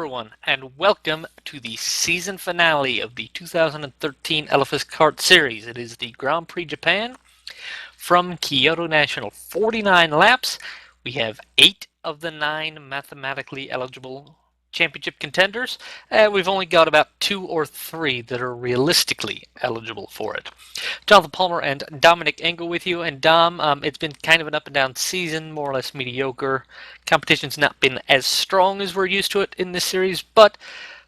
everyone, and welcome to the season finale of the 2013 LFSCART Series. It is the Grand Prix Japan from Kyoto National. 49 laps. We have 8 of the 9 mathematically eligible championship contenders. We've only got about 2 or 3 that are realistically eligible for it. Jonathan Palmer and Dominik Engel with you. And Dom, it's been kind of an up and down season, more or less mediocre. Competition's not been as strong as we're used to it in this series, but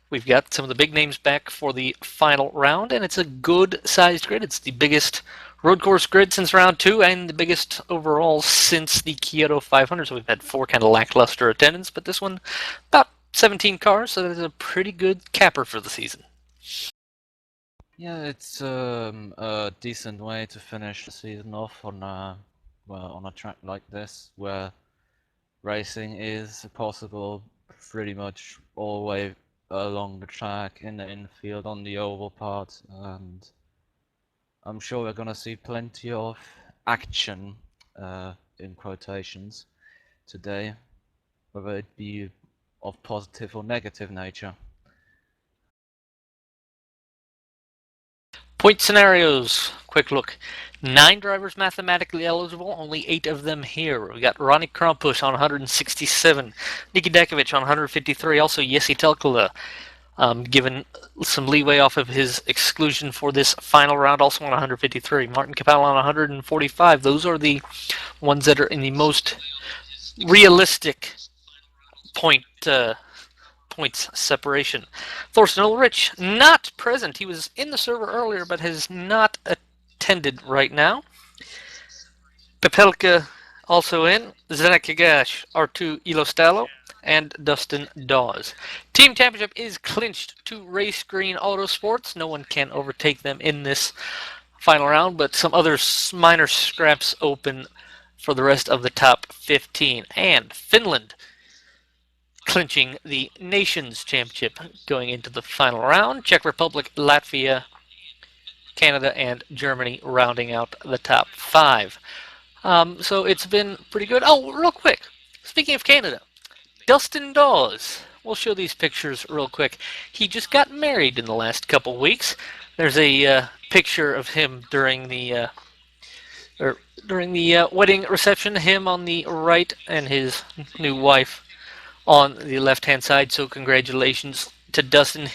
we've got some of the big names back for the final round, and it's a good-sized grid. It's the biggest road course grid since round 2 and the biggest overall since the Kyoto 500. So we've had 4 kind of lackluster attendance, but this one about 17 cars, so that's a pretty good capper for the season. Yeah, it's a decent way to finish the season off on on a track like this, where racing is possible pretty much all the way along the track, in the infield, on the oval part, and I'm sure we're gonna see plenty of action, in quotations, today, whether it be of positive or negative nature. Point scenarios, quick look. 9 drivers mathematically eligible, only 8 of them here. We got Ronnie Krampus on 167, Niki Dekovic on 153, also Jesse Telkula, given some leeway off of his exclusion for this final round, also on 153. Martin Capel on 145. Those are the ones that are in the most realistic points separation. Thorsten Ulrich not present. He was in the server earlier, but has not attended right now. Pepelka also in. Zdenek Kagash, Artu Ilostalo, and Dustin Dawes. Team championship is clinched to Race Green Autosports. No one can overtake them in this final round, but some other minor scraps open for the rest of the top 15. And Finland clinching the Nations Championship going into the final round. Czech Republic, Latvia, Canada, and Germany rounding out the top 5. So it's been pretty good. Oh, real quick. Speaking of Canada, Dustin Dawes. We'll show these pictures real quick. He just got married in the last couple weeks. There's a picture of him during the wedding reception. Him on the right and his new wife on the left-hand side, so congratulations to Dustin.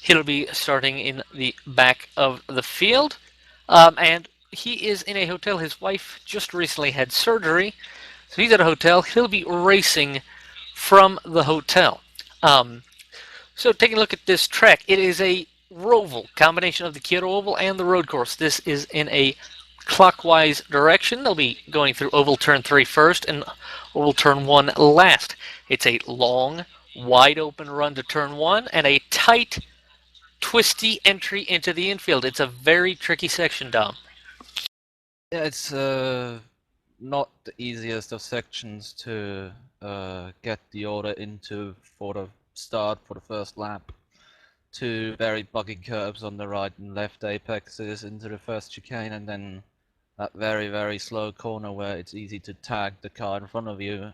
He'll be starting in the back of the field, and he is in a hotel. His wife just recently had surgery, so he's at a hotel. He'll be racing from the hotel. So taking a look at this track, it is a roval, combination of the Kyoto Oval and the road course. This is in a clockwise direction. They'll be going through oval turn 3 first and oval turn 1 last. It's a long, wide open run to turn 1 and a tight, twisty entry into the infield. It's a very tricky section, Dom. Yeah, it's not the easiest of sections to get the order into for the start, for the first lap. 2 very buggy curves on the right and left apexes into the first chicane, and then that very, very slow corner where it's easy to tag the car in front of you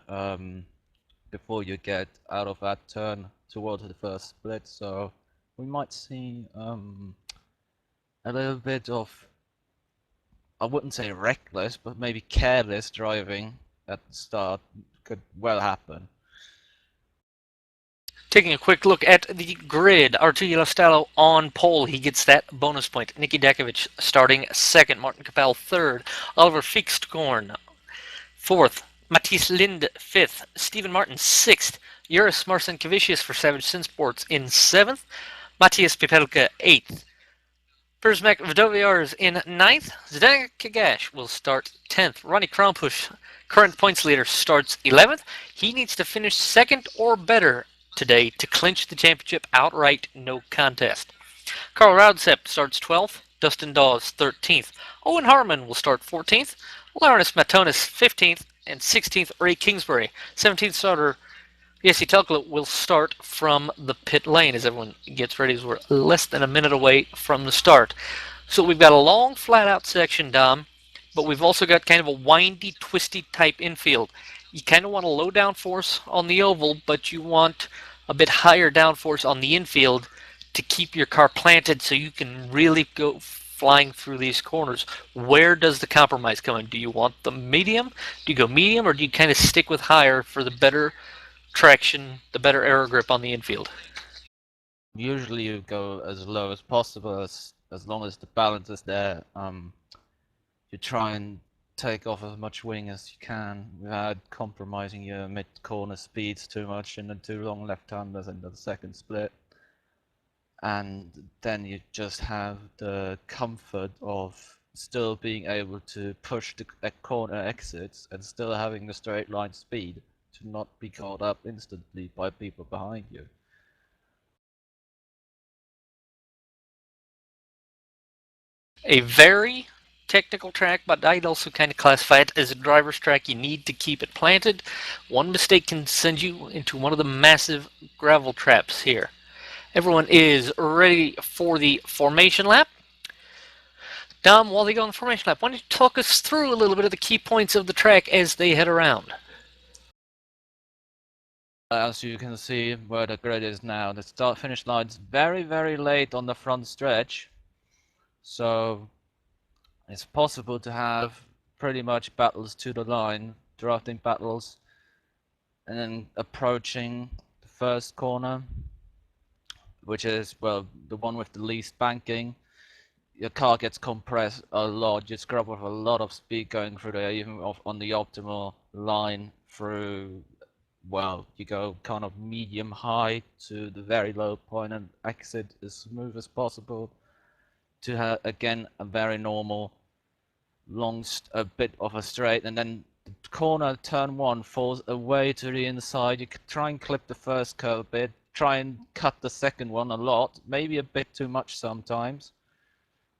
before you get out of that turn towards the first split. So we might see a little bit of, I wouldn't say reckless, but maybe careless driving at the start. Could well happen. Taking a quick look at the grid, Artu Ilostalo on pole. He gets that bonus point. Niki Dekovic starting second. Martin Capel third. Oliver Fixtkorn fourth. Matthias Lind fifth. Stephen Martin sixth. Juris Marcinkevicius for Savage Sin Sports in seventh. Matthias Pepelka eighth. Persmek Vdoviars in ninth. Zdenek Kagash will start 10th. Ronnie Krampus, current points leader, starts 11th. He needs to finish second or better today to clinch the championship outright, no contest. Carl Raudsepp starts 12th, Dustin Dawes 13th. Owen Harmon will start 14th, Laurenus Matonis 15th, and 16th Ray Kingsbury. 17th starter Jesse Telkula will start from the pit lane as everyone gets ready, as we're less than a minute away from the start. So we've got a long flat-out section, Dom, but we've also got kind of a windy, twisty type infield. You kind of want a low down force on the oval, but you want a bit higher downforce on the infield to keep your car planted so you can really go flying through these corners. Where does the compromise come in? Do you want the medium? Do you go medium, or do you kind of stick with higher for the better traction, the better aero grip on the infield? Usually you go as low as possible, as long as the balance is there. You try and take off as much wing as you can without compromising your mid-corner speeds too much in the two long left-handers into the second split. And then you just have the comfort of still being able to push the corner exits and still having the straight line speed to not be caught up instantly by people behind you. A very technical track, but I'd also kind of classify it as a driver's track. You need to keep it planted. One mistake can send you into one of the massive gravel traps here. Everyone is ready for the formation lap. Dom, while they go on the formation lap, why don't you talk us through a little bit of the key points of the track as they head around? As you can see where the grid is now, the start finish line's very, very late on the front stretch. So it's possible to have pretty much battles to the line, drafting battles, and then approaching the first corner, which is, well, the one with the least banking. Your car gets compressed a lot. You scrub with a lot of speed going through there, even on the optimal line through, well, you go kind of medium high to the very low point and exit as smooth as possible to have, again, a very normal a bit of a straight, and then the corner turn one falls away to the inside. You could try and clip the first curve a bit, try and cut the second one a lot, maybe a bit too much sometimes.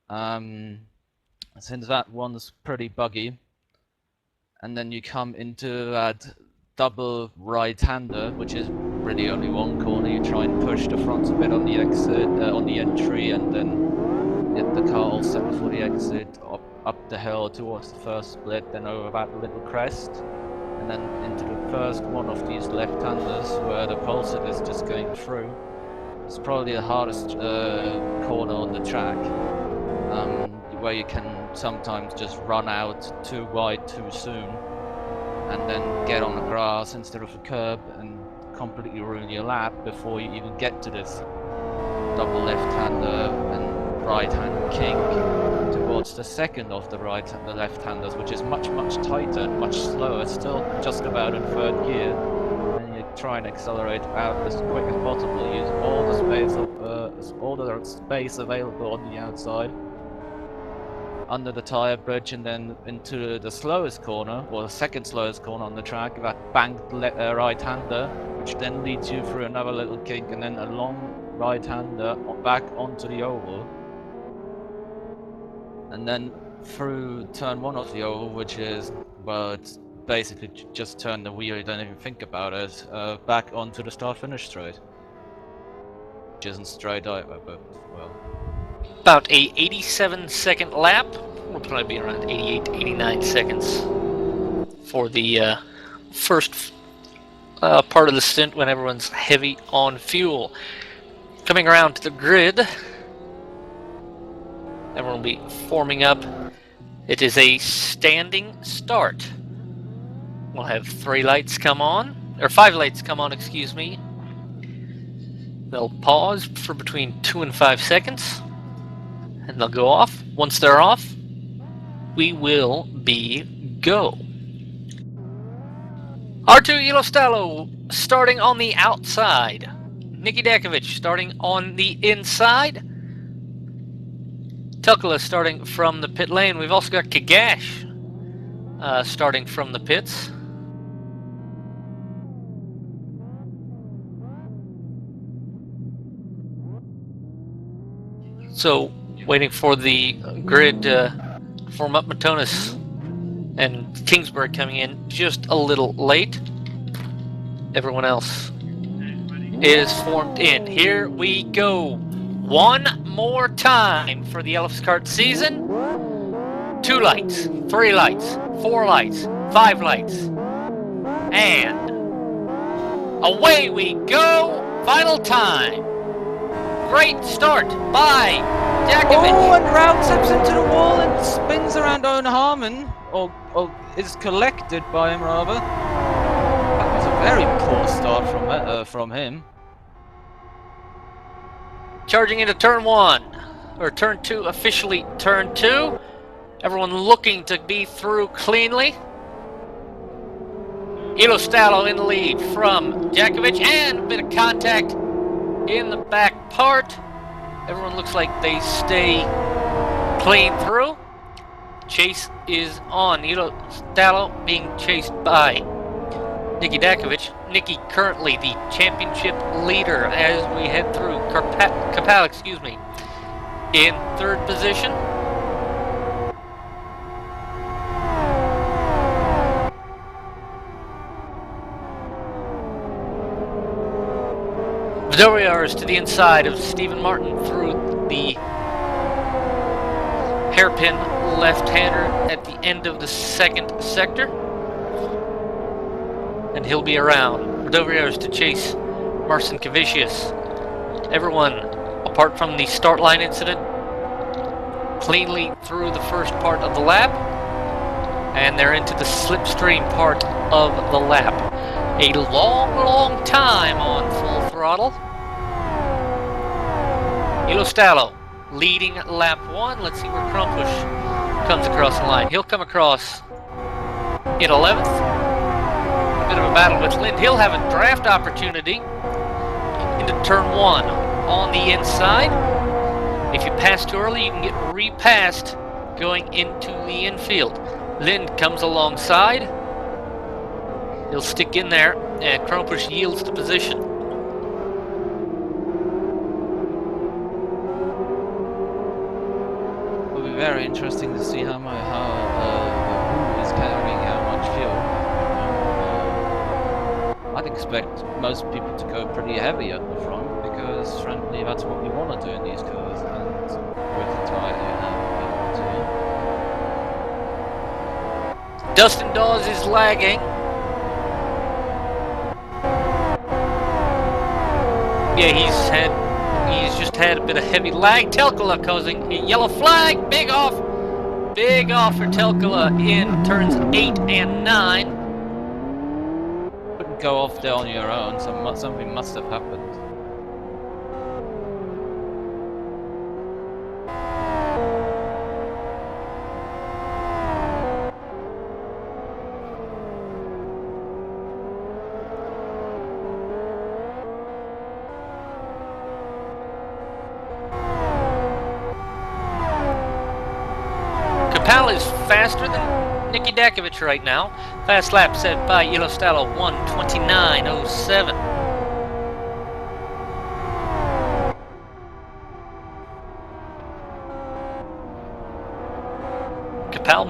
Since that one's pretty buggy. And then you come into that double right-hander, which is really only one corner. You try and push the front a bit on the exit, on the entry, and then get the car all set for the exit, up the hill towards the first split, then over that little crest, and then into the first one of these left-handers where the pulsar is just going through. It's probably the hardest corner on the track, where you can sometimes just run out too wide too soon and then get on the grass instead of a curb and completely ruin your lap before you even get to this double left-hander and right-hand kink towards the second of the left-handers, which is much tighter and much slower, still just about in third gear. And you try and accelerate out as quick as possible, use all the space available on the outside under the tire bridge, and then into the slowest corner, or the second slowest corner on the track, that banked right-hander, which then leads you through another little kink, and then a long right-hander back onto the oval, and then through turn one of the oval, which is, well, it's basically just turn the wheel, you don't even think about it, back onto the start-finish straight, which isn't straight either, but, well. About a 87-second lap. We'll probably be around 88, 89 seconds for the first part of the stint when everyone's heavy on fuel. Coming around to the grid, everyone will be forming up. It is a standing start. We'll have 3 lights come on, or 5 lights come on, excuse me. They'll pause for between 2 and 5 seconds, and they'll go off. Once they're off, we will be go. R2 Yellowstallow starting on the outside. Nicky Dakovic starting on the inside. Tukala starting from the pit lane. We've also got Kagash starting from the pits. So, waiting for the grid to form up. Matonis and Kingsbury coming in just a little late. Everyone else is formed in. Here we go. One more time for the LFSCART season. 2 lights, 3 lights, 4 lights, 5 lights. And away we go final time. Great start by Jakovic. Oh, and Rout taps into the wall and spins around Owen Harmon, or is collected by him rather. That was a very poor start from him. Charging into turn 1, or turn 2, officially turn 2. Everyone looking to be through cleanly. Ilostallo in the lead from Jakovic, and a bit of contact in the back part. Everyone looks like they stay clean through. Chase is on. Ilostallo being chased by Nicky Dakovic. Nicky currently the championship leader as we head through. Kapal, in third position. Vidoriars to the inside of Stephen Martin through the hairpin left-hander at the end of the second sector. And he'll be around. Vidoriars to chase Marcin Kavicius. Everyone, apart from the start line incident, cleanly through the first part of the lap. And they're into the slipstream part of the lap. A long time on full throttle. Ilostallo leading lap 1. Let's see where Krumpush comes across the line. He'll come across in 11th. A bit of a battle with Lind. He'll have a draft opportunity into turn 1 on the inside. If you pass too early, you can get repassed going into the infield. Lind comes alongside. He'll stick in there, and Krumpush yields the position. It'll be very interesting to see who is carrying how much fuel. I'd expect most people to go pretty heavy at the front because, frankly, that's what we want to do in these cars, and with the tyre you have. Dustin Dawes is lagging. Yeah, he's just had a bit of heavy lag. Telkula causing a yellow flag. Big off for Telkula in turns 8 and 9. Couldn't go off there on your own. Something must have happened. Kapal is faster than Nicky Dakovic right now. Fast lap set by Ilostallo, 1:29.07. Kapal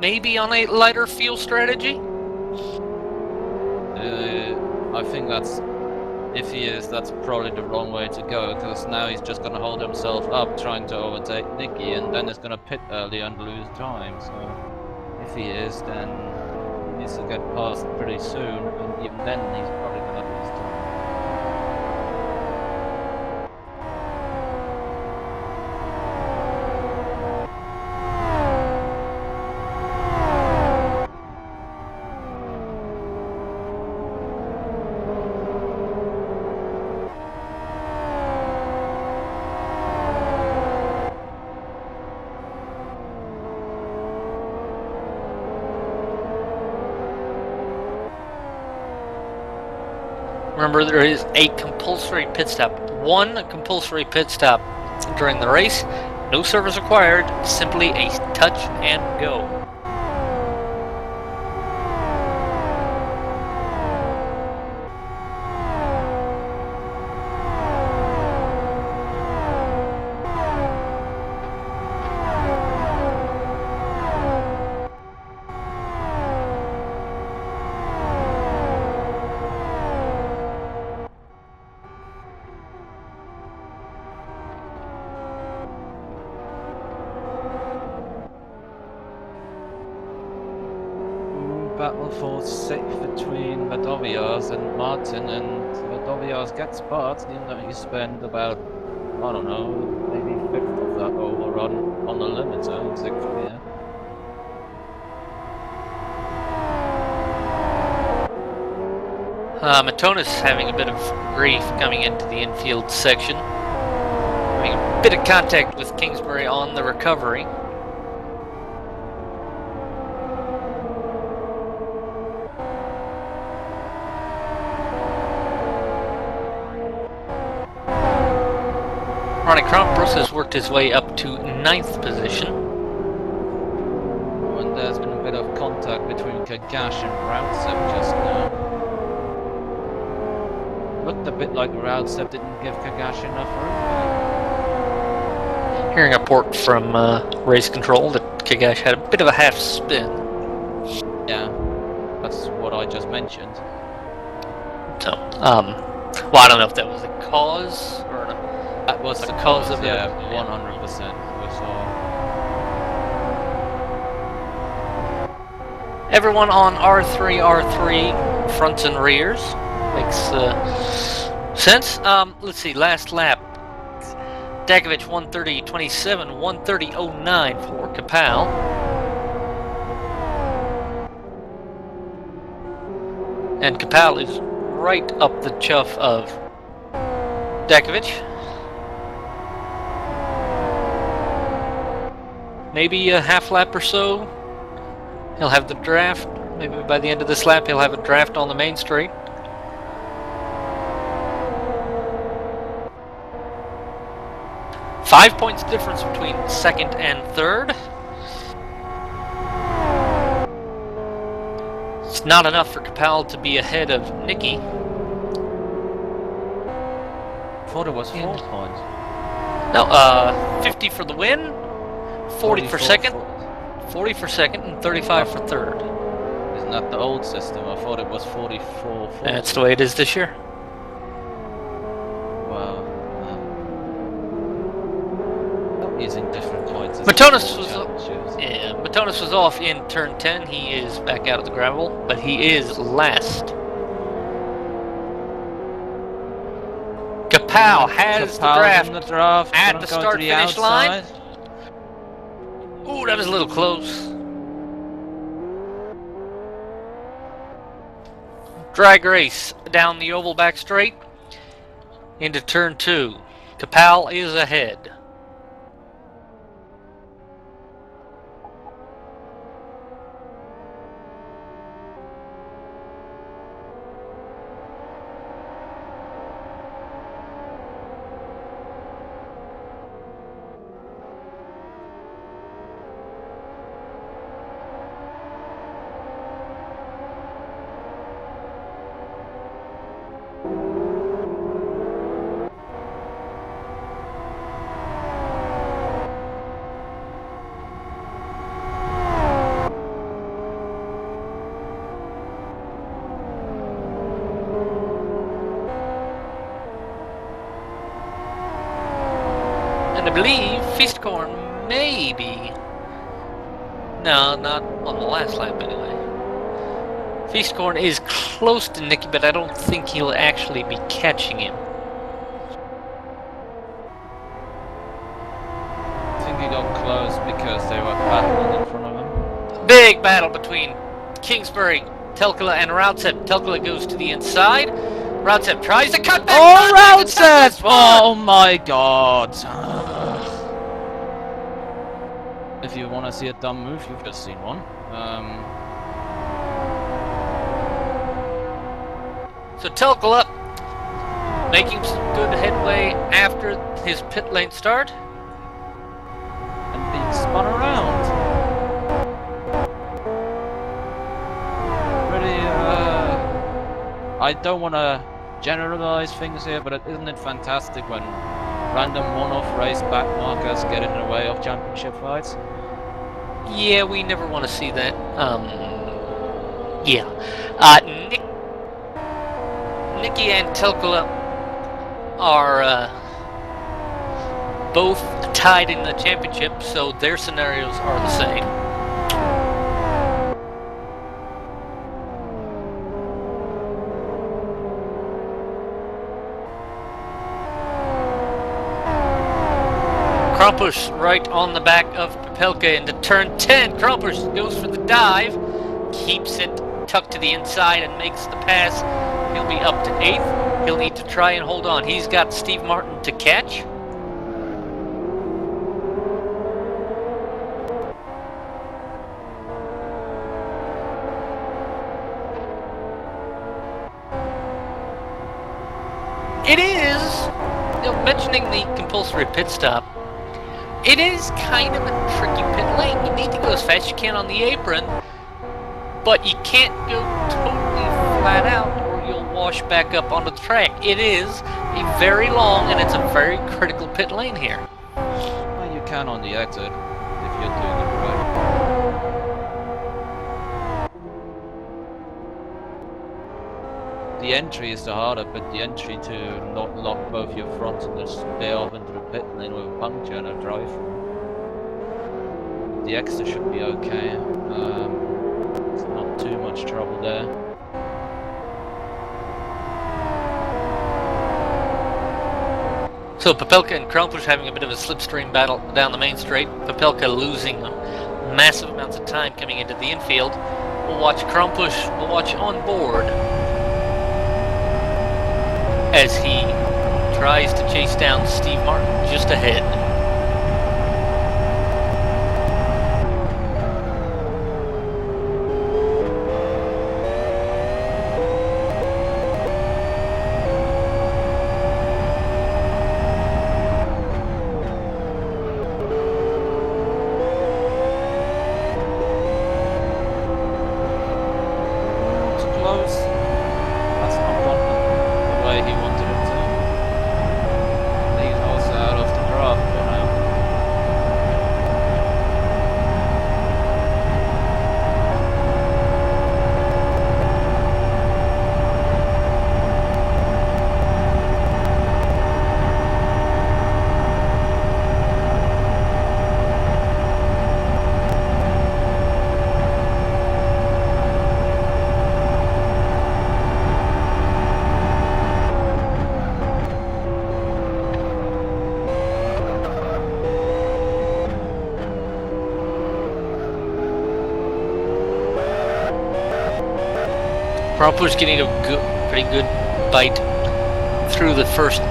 may be on a lighter fuel strategy. I think if he is, that's probably the wrong way to go, because now he's just going to hold himself up trying to overtake Nicky, and then he's going to pit early and lose time. So if he is, then he needs to get past pretty soon, and even then he's probably going to lose time. Remember, there is a compulsory pit stop. One compulsory pit stop during the race. No service required, simply a touch and go. battle for sixth between Ladovias and Martin, and Ladovias gets parts, even though you spend about, I don't know, maybe fifth of that overrun on the limiter in sixth gear. Matonis having a bit of grief coming into the infield section. Having a bit of contact with Kingsbury on the recovery. Ronnie Krompus has worked his way up to 9th position. Oh, and there's been a bit of contact between Kagash and Rautsep just now. Looked a bit like Rautsep didn't give Kagash enough room. Hearing a report from race control that Kagash had a bit of a half spin. Yeah, that's what I just mentioned. So, well, I don't know if that was the cause or not. That was the cause of it. Yeah, 100%. Everyone on R3, fronts and rears. Makes sense. Let's see, last lap. Dakovic 130.27, 130.09 for Kapal. And Kapal is right up the chuff of Dakovic. Maybe a half lap or so. He'll have the draft. Maybe by the end of this lap, he'll have a draft on the main straight. Five points difference between second and third. It's not enough for Kapal to be ahead of Nicky. Thought it was 4 points. No, 50 for the win, 40 for second, 40 for second, and 35 for third. Isn't that the old system? I thought it was 44. That's the way it is this year. Wow. Using different points. Matonis was off in turn 10. He is back out of the gravel, but he is last. Kapal has the draft at the start-finish line. Ooh, that was a little close. Drag race down the oval back straight into turn 2. Kapal is ahead. And I believe Feastcorn maybe. No, not on the last lap anyway. Feastcorn is close to Nicky, but I don't think he'll actually be catching him. I think he got close because they were battling in front of him. Big battle between Kingsbury, Telkala, and Rautsep. Telkala goes to the inside. Rautsep tries to cut back. Oh, Rautsep! Oh my god! If you want to see a dumb move, you've just seen one. So Telkala making some good headway after his pit lane start. And being spun around. Pretty, I don't want to generalize things here, but isn't it fantastic when random one-off race back markers get in the way of championship fights? Yeah, we never want to see that. Yeah. Nicky and Telkala are both tied in the championship, so their scenarios are the same. Krampus right on the back of Papelka into turn 10. Krampus goes for the dive, keeps it tucked to the inside and makes the pass. He'll be up to 8th. He'll need to try and hold on. He's got Steve Martin to catch. It is, mentioning the compulsory pit stop, it is kind of a tricky pit lane. You need to go as fast as you can on the apron, but you can't go totally flat out or you'll wash back up onto the track. It is a very long and it's a very critical pit lane here. Well, you can on the exit if you're doing it right. The entry is the harder, but the entry to not lock both your fronts and just stay off into the pit lane with a puncture and a drive through. The exit should be okay. It's not too much trouble there. So Papelka and Krampus having a bit of a slipstream battle down the main straight. Papelka losing massive amounts of time coming into the infield. We'll watch Krampus, we'll watch on board as he tries to chase down Steve Martin just ahead. Krampus getting a pretty good bite through the first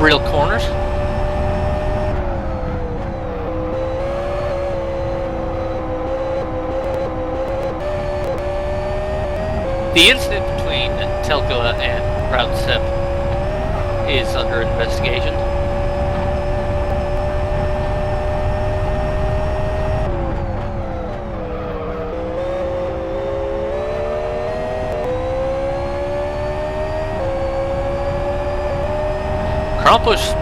real corners. The incident between Telkoa and Routsepp is under investigation. Krampus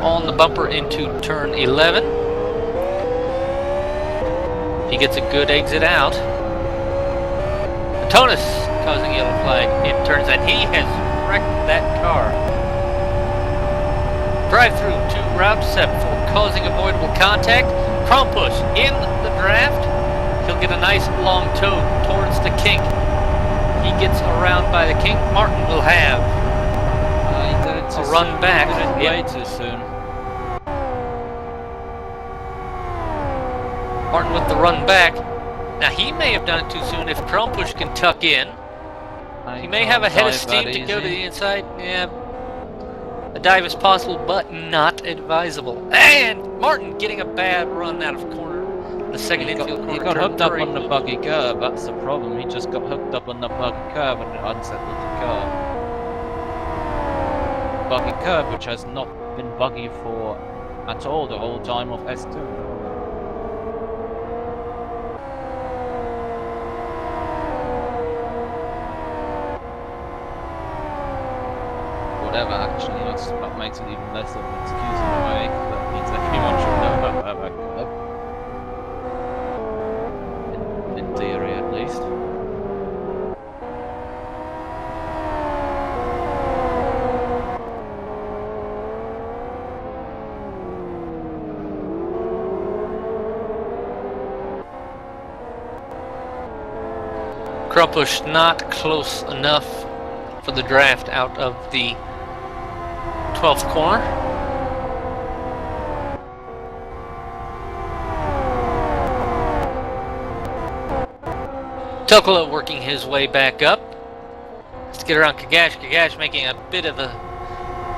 on the bumper into turn 11. He gets a good exit out. Tonus causing a yellow flag in turns, and he has wrecked that car. Drive through to Routsepp for causing avoidable contact. Krampus in the draft. He'll get a nice long toe towards the kink. He gets around by the kink. Martin will have a run back. Way too soon. Martin with the run back. Now he may have done it too soon if Krampus can tuck in. He may have a head of steam to go to the inside. Yeah, a dive is possible, but not advisable. And Martin getting a bad run out of corner. The second infield corner. He got hooked up on the buggy curve. That's the problem. He just got hooked up on the buggy curve and it unsettled the car. Buggy curve, which has not been buggy for at all the whole time of S2. Whatever, actually, that makes it even less of an excuse in a way, because that means everyone should know about that curve. In theory, at least. Krampus not close enough for the draft out of the 12th corner. Tukala working his way back up. Let's get around Kagash. Kagash making a bit of a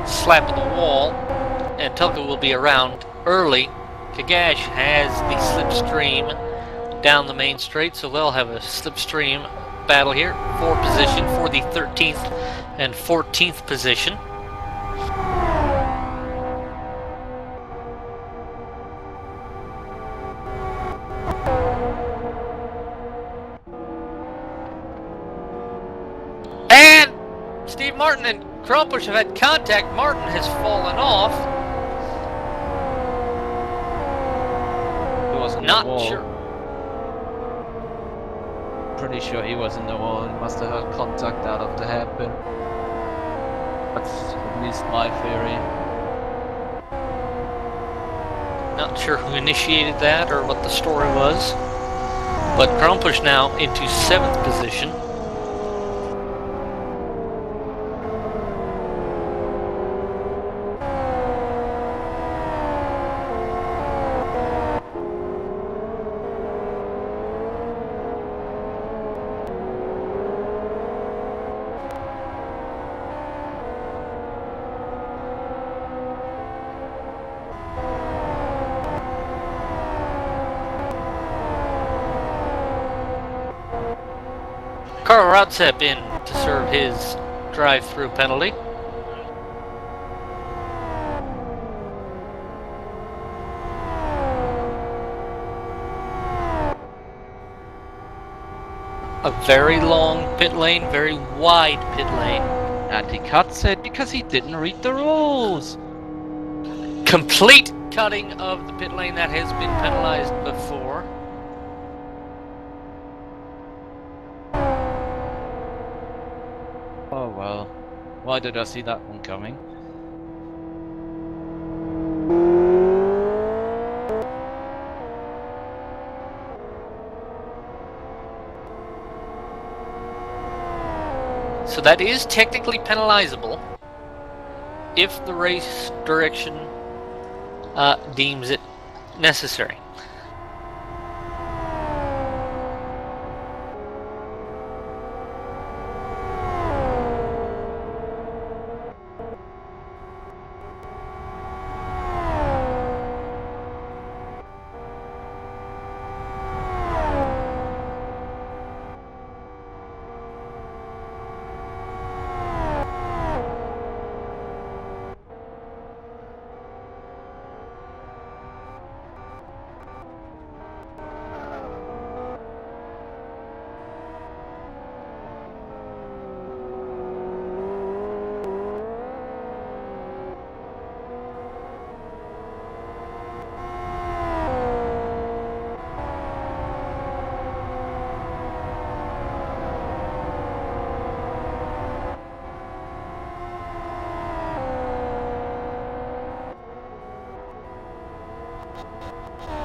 slap of the wall, and Tukala will be around early. Kagash has the slipstream down the main straight, so they'll have a slipstream battle here for position for the 13th and 14th position. And Steve Martin and Krampusch have had contact. Martin has fallen off. He was in Not the wall. sure. Pretty sure he was in the wall. He must have had contact out of the hairpin. That's at least my theory. Not sure who initiated that or what the story was. But Krampusch now into 7th position. Karl Rautzep in to serve his drive-through penalty. A very long pit lane, very wide pit lane. And he cuts it because he didn't read the rules. Complete cutting of the pit lane that has been penalized before. Oh well. Why did I see that one coming? So that is technically penalizable if the race direction deems it necessary.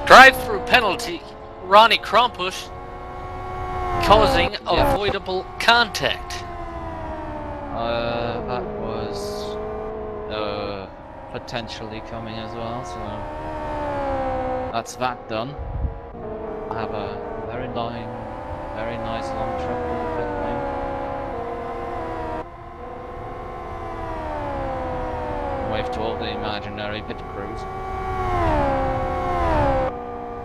Drive-through penalty, Ronnie Krampusch causing avoidable contact. That was potentially coming as well, so that's that done. I have a very nice long truck for the pit lane. Wave to all the imaginary pit crews.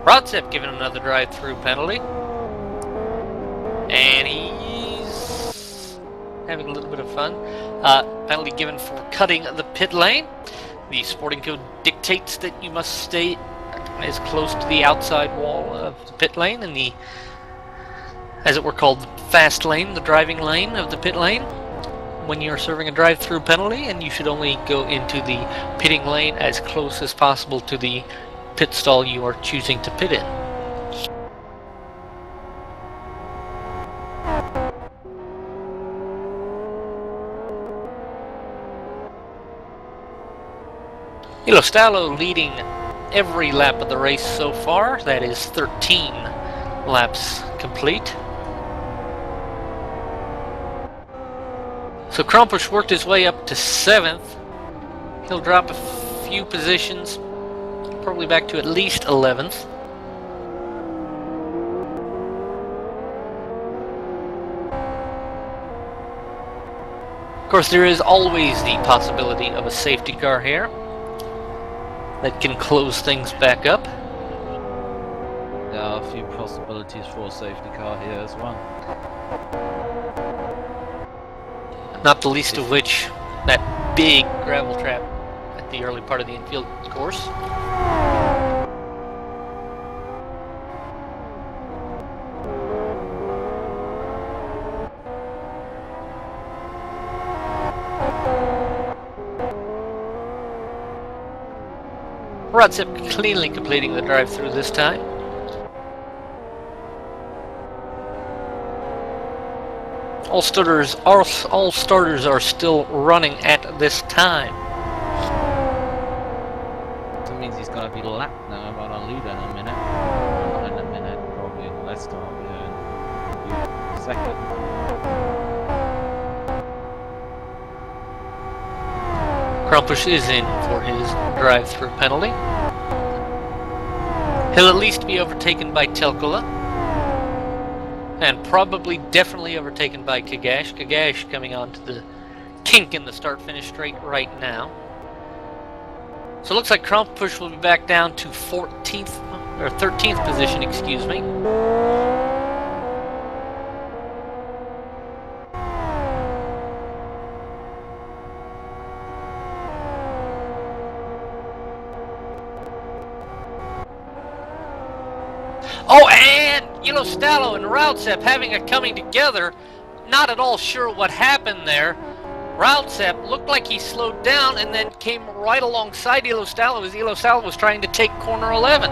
Rautzep given another drive-through penalty. And he's having a little bit of fun. Penalty given for cutting the pit lane. The sporting code dictates that you must stay as close to the outside wall of the pit lane and the, as it were called, fast lane, the driving lane of the pit lane, when you're serving a drive-through penalty, and you should only go into the pitting lane as close as possible to the pit stall you are choosing to pit in. Ilostallo leading every lap of the race so far. That is 13 laps complete. So Krampusch worked his way up to 7th. He'll drop a few positions, probably back to at least 11th. course, there is always the possibility of a safety car here that can close things back up. There are a few possibilities for a safety car here as well. Not the least of which, that big gravel trap at the early part of the infield course. Rodsip cleanly completing the drive-through this time. All starters are still running at this time. That means he's going to be lapped now by the leader in a minute. Not in a minute, probably in less time. In a second. Krampusch is in for his drive-through penalty. He'll at least be overtaken by Telkola. And probably definitely overtaken by Kagash. Kagash coming onto the kink in the start-finish straight right now. So it looks like Krampusch will be back down to 14th, or 13th position, excuse me. Oh, and Stallo and Rautsep having a coming together. Not at all sure what happened there. Rautsep looked like he slowed down and then came right alongside Stallo as Stallo was trying to take corner 11.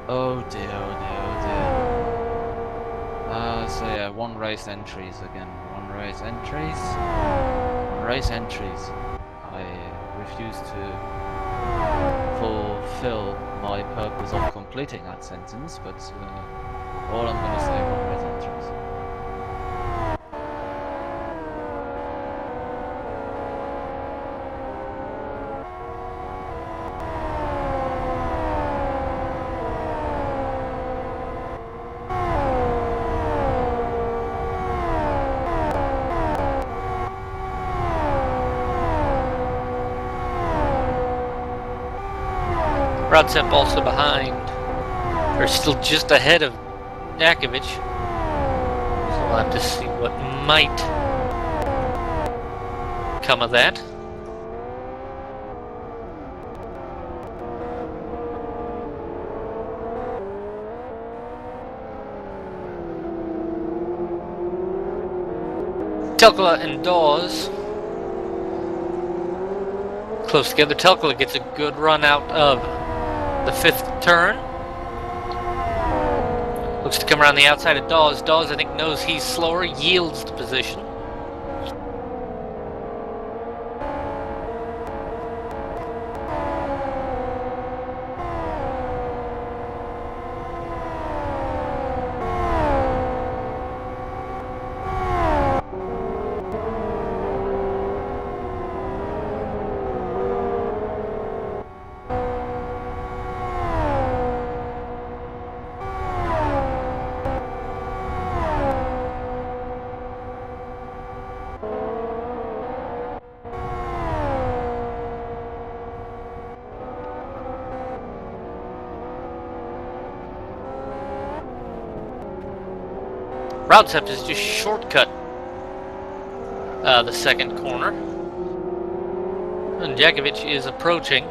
Oh dear, oh dear, oh dear. So yeah, one race entries again. One race entries. One race entries. I refuse to fulfill my purpose of completing that sentence, but all I'm going to say, one race entries. Rautsep also behind, or still just ahead of Jakovic. So we'll have to see what might come of that. Telkola and Dawes close together. Telkola gets a good run out of the fifth turn. Looks to come around the outside of Dawes. Dawes, I think, knows he's slower, yields the position. Rautsep has just shortcut the second corner. And Jakovic is approaching.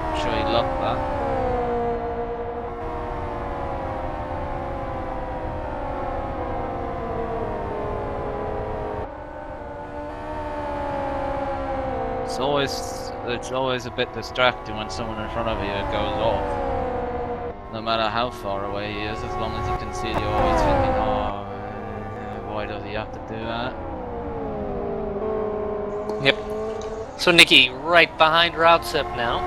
I'm sure he loved that. It's always a bit distracting when someone in front of you goes off. No matter how far away he is, as long as you can see it, you're always thinking, oh, why does he have to do that? Yep. So Nicky right behind Rautsep now.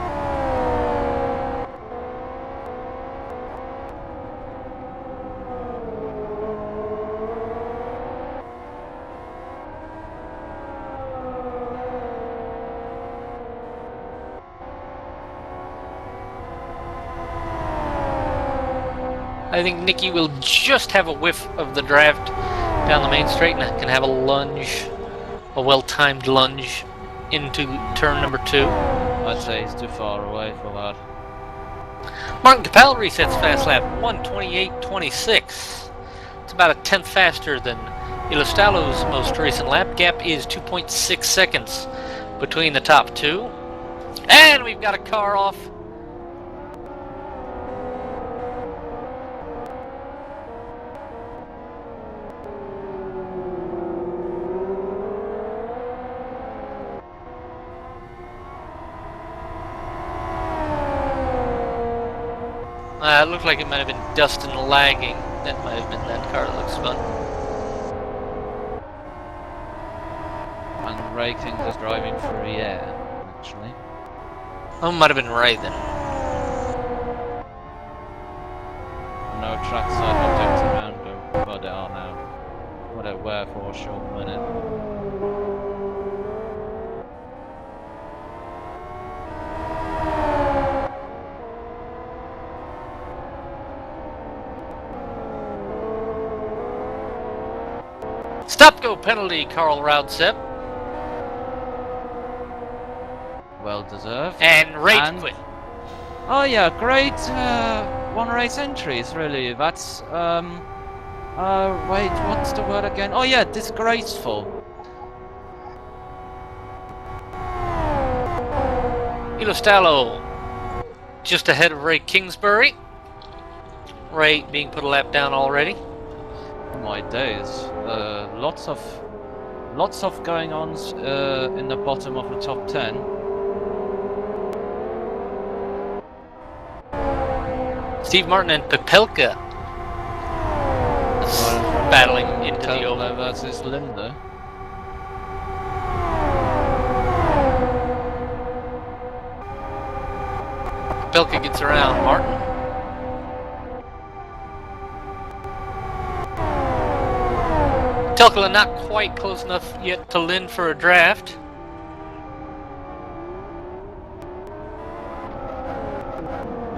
I think Nicky will just have a whiff of the draft down the main straight and can have a lunge, a well-timed lunge into turn number 2. I'd say he's too far away for that. Martin Capel resets fast lap 1:28.26. It's about a tenth faster than Ilostalo's most recent lap. Gap is 2.6 seconds between the top two. And we've got a car off. It looked like it might have been Dustin lagging. That might have been that car that looks fun. And Ray King is driving for Rier, actually. Oh, might have been Ray then. No trackside objects around him. Well, there are now. Well, there were for a short minute. Stop-go penalty, Carl Raudsep. Well deserved. And Ray quit. Oh yeah, great one race entries, really. That's wait, what's the word again? Oh yeah, disgraceful. Ilostalo just ahead of Ray Kingsbury. Ray being put a lap down already. Oh my days. Lots of going ons in the bottom of the top 10. Steve Martin and Pepelka battling into the oval versus Linda. Pepelka gets around Martin. Telkala not quite close enough yet to Lynn for a draft.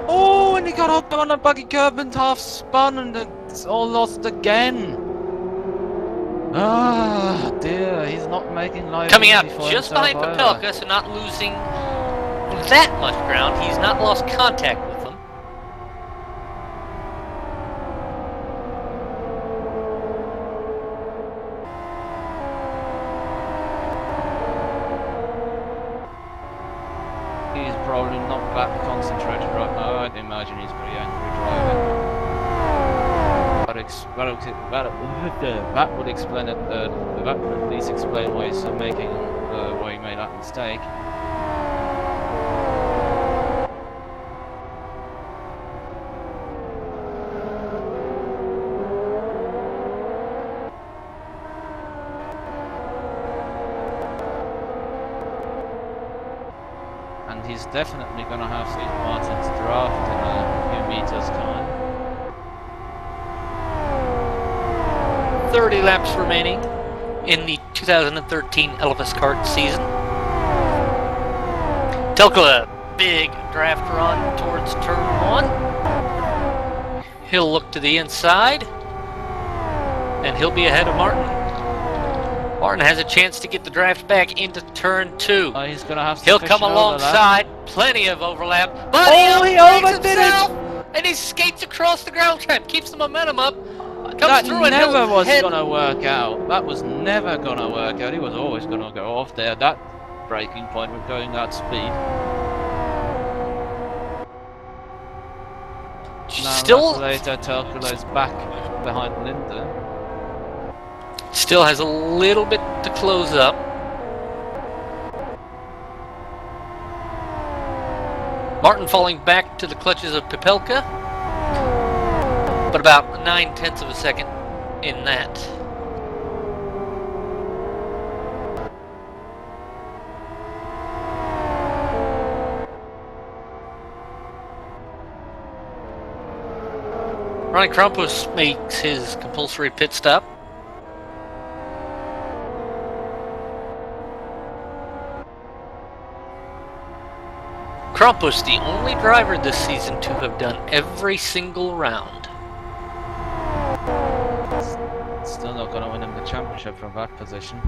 Oh, and he got hooked on a buggy curb and half spun, and it's all lost again. Ah, dear, he's not making life Coming out easy for just himself behind either. Pepelka, so not losing that much ground. He's not lost contact with them. He's probably not that concentrated right now. I'd imagine he's pretty angry driving. That would explain it. That would at least explain why he's making why he made that mistake. And he's definitely going to have St. Martin's draft in a few meters' time. 30 laps remaining in the 2013 LFSCART season. Telkala, big draft run towards turn 1. He'll look to the inside, and he'll be ahead of Martin. Martin has a chance to get the draft back into turn 2. He's going to have He'll come alongside, plenty of overlap, but he overdid himself, and he skates across the ground trap, keeps the momentum up. That never was going to work out. That was never going to work out. He was always going to go off there. That braking point with going that speed. Still, later, Telkala is back behind Linda. Still has a little bit to close up. Martin falling back to the clutches of Pepelka, but about 9/10 of a second in that. Ronnie Krampus makes his compulsory pit stop. Krampus, the only driver this season to have done every single round. win the championship from that position.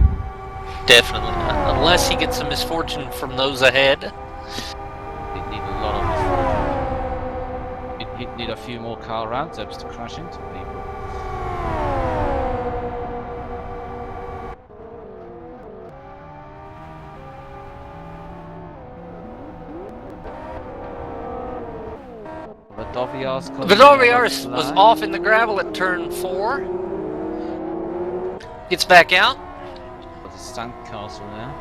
Definitely not. Unless he gets some misfortune from those ahead. He'd need a lot of misfortune. He'd need a few more car roundtips to crash into people. Vidoviars was off in the gravel at turn 4. Gets back out. There's a sandcastle there.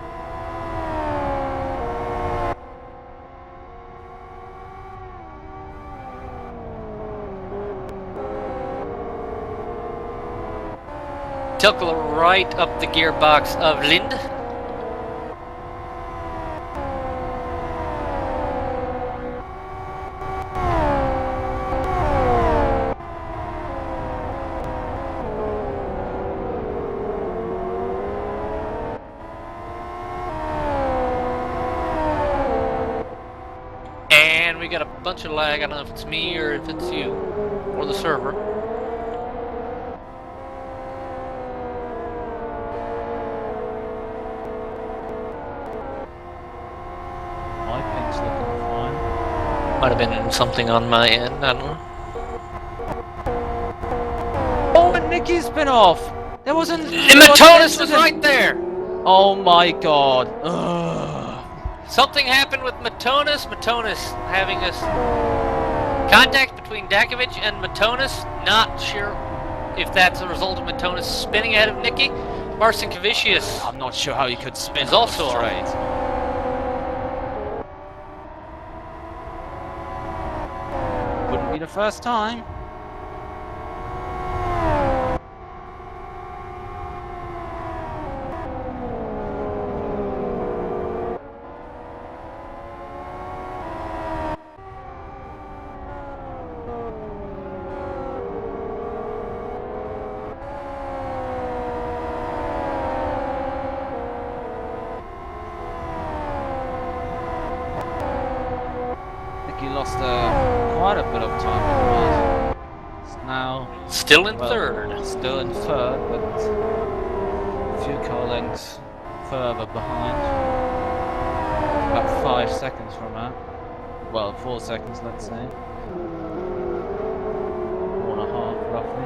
Telkla right up the gearbox of Lind. And we got a bunch of lag. I don't know if it's me or if it's you or the server. My ping's looking fine. Might have been something on my end. I don't know. Oh, and Nicky's been off. There wasn't. Matonis was right there. Oh my god. Ugh. Something happened with Matonis. Matonis having this contact between Dakovic and Matonis. Not sure if that's a result of Matonis spinning ahead of Nicky. Marcin Kavicius. I'm not sure how you could spin Is also straight. Wouldn't be the first time. He lost quite a bit of time in the mud. It's now Still in third. Still in third, but a few car lengths further behind. About 5 seconds from that. Well, 4 seconds, let's say. 4.5 roughly.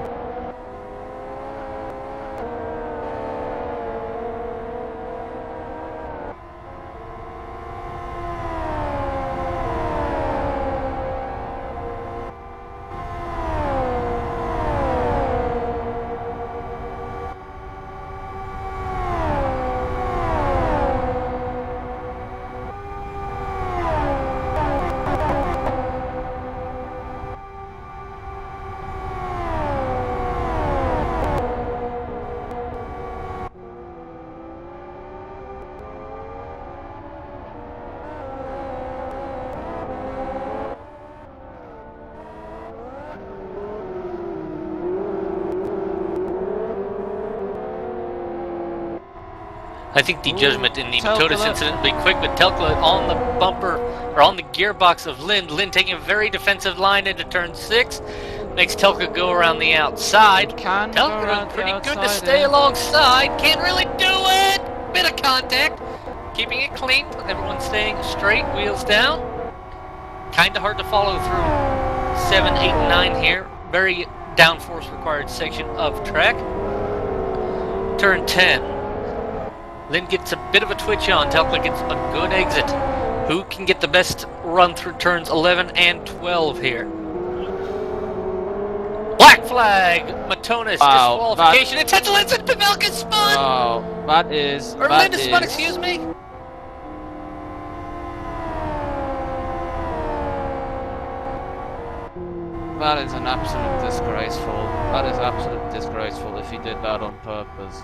I think the judgment in the Matonis incident will be quick, but Telkla on the bumper, or on the gearbox of Lind. Lind taking a very defensive line into turn 6. Makes Telkla go around the outside. Telkla pretty good to stay alongside. Can't really do it! Bit of contact. Keeping it clean. Everyone staying straight, wheels down. Kinda hard to follow through 7, 8, and 9 here. Very downforce required section of track. Turn 10. Lind gets a bit of a twitch on. Telkla gets a good exit. Who can get the best run through turns 11 and 12 here? Black flag! Matonis, disqualification. Intentional incident. Pavelka spun! Oh, that is... Or Linda spun, excuse me. That is an absolute disgraceful. That is absolute disgraceful if he did that on purpose.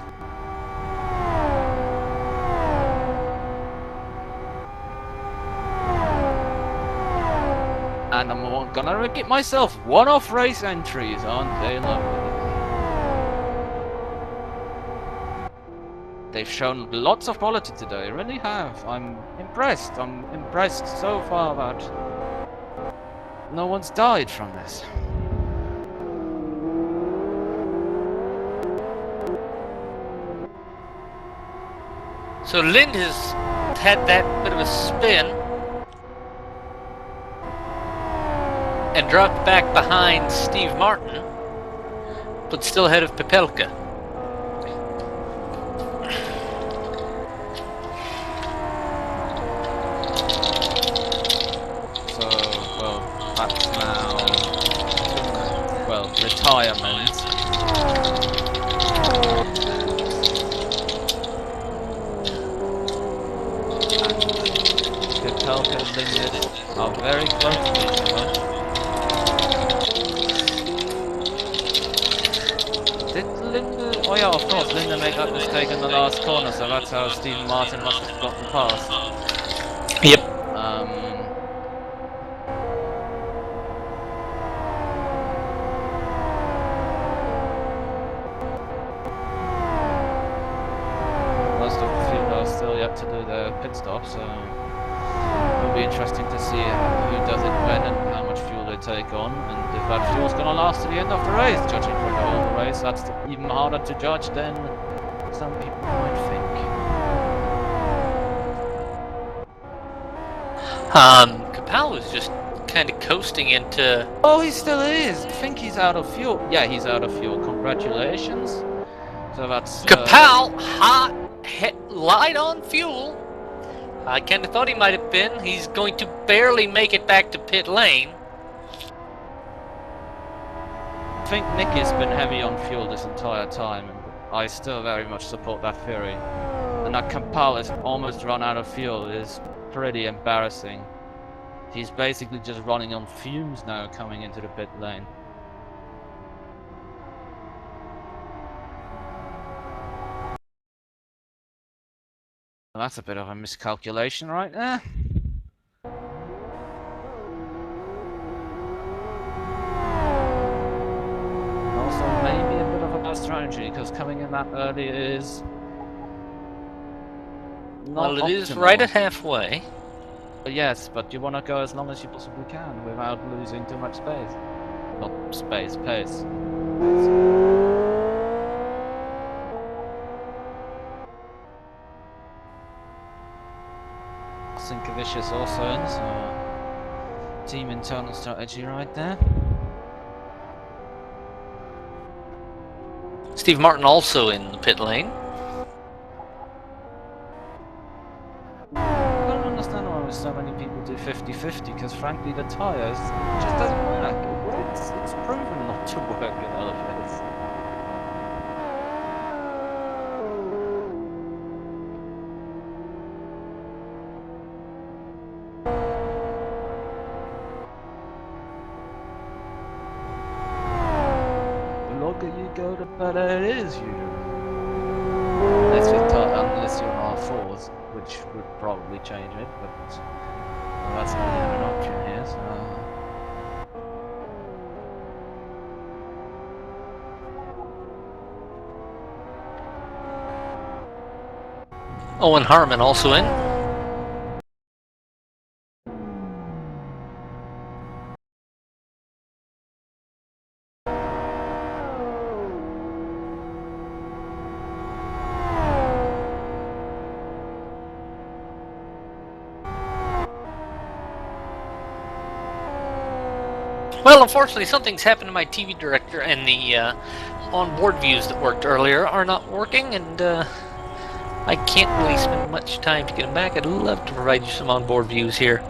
And I'm gonna get myself one-off race entries, aren't they? They've shown lots of quality today, really have. I'm impressed. I'm impressed so far that no one's died from this. So Lind has had that bit of a spin and dropped back behind Steve Martin, but still ahead of Pepelka. So, well, that's now, well, retirement. And Pepelka and Lind are very close to each other. Did Linda? Oh yeah, of course, Linda made that mistake in the last corner, so that's how Stephen Martin must have gotten past. Yep. Most of the field are still yet to do their pit stop, so it'll be interesting to see who does it when and how much fuel they take on, and if that fuel's gonna last to the end of the race. Judging from the whole race, that's even harder to judge than some people might think. Capel was just kind of coasting into. Oh, he still is. I think he's out of fuel. Yeah, he's out of fuel. Congratulations. So that's Capel, hot, light on fuel. I kind of thought he might have been. He's going to barely make it back to pit lane. I think Nick has been heavy on fuel this entire time, and I still very much support that theory. And that Capel has almost run out of fuel is pretty embarrassing. He's basically just running on fumes now coming into the pit lane. Well, that's a bit of a miscalculation right there. Also maybe a bit of a bad strategy, because coming in that early is not Well, it is optimal. right at halfway. Yes, but you want to go as long as you possibly can without losing too much space. Not space, pace. Sinkevicius also in, so team internal strategy right there. Steve Martin also in the pit lane. I don't understand why so many people do 50-50, because frankly the tyres just doesn't work. It's proven not to work in LFS. The longer you go, the better it is usually. Unless you're on R4s, which would probably change it, but well, that's not even an option here, so... Owen Harmon also in. Well, unfortunately, something's happened to my TV director, and the onboard views that worked earlier are not working, and I can't really spend much time to get them back. I'd love to provide you some onboard views here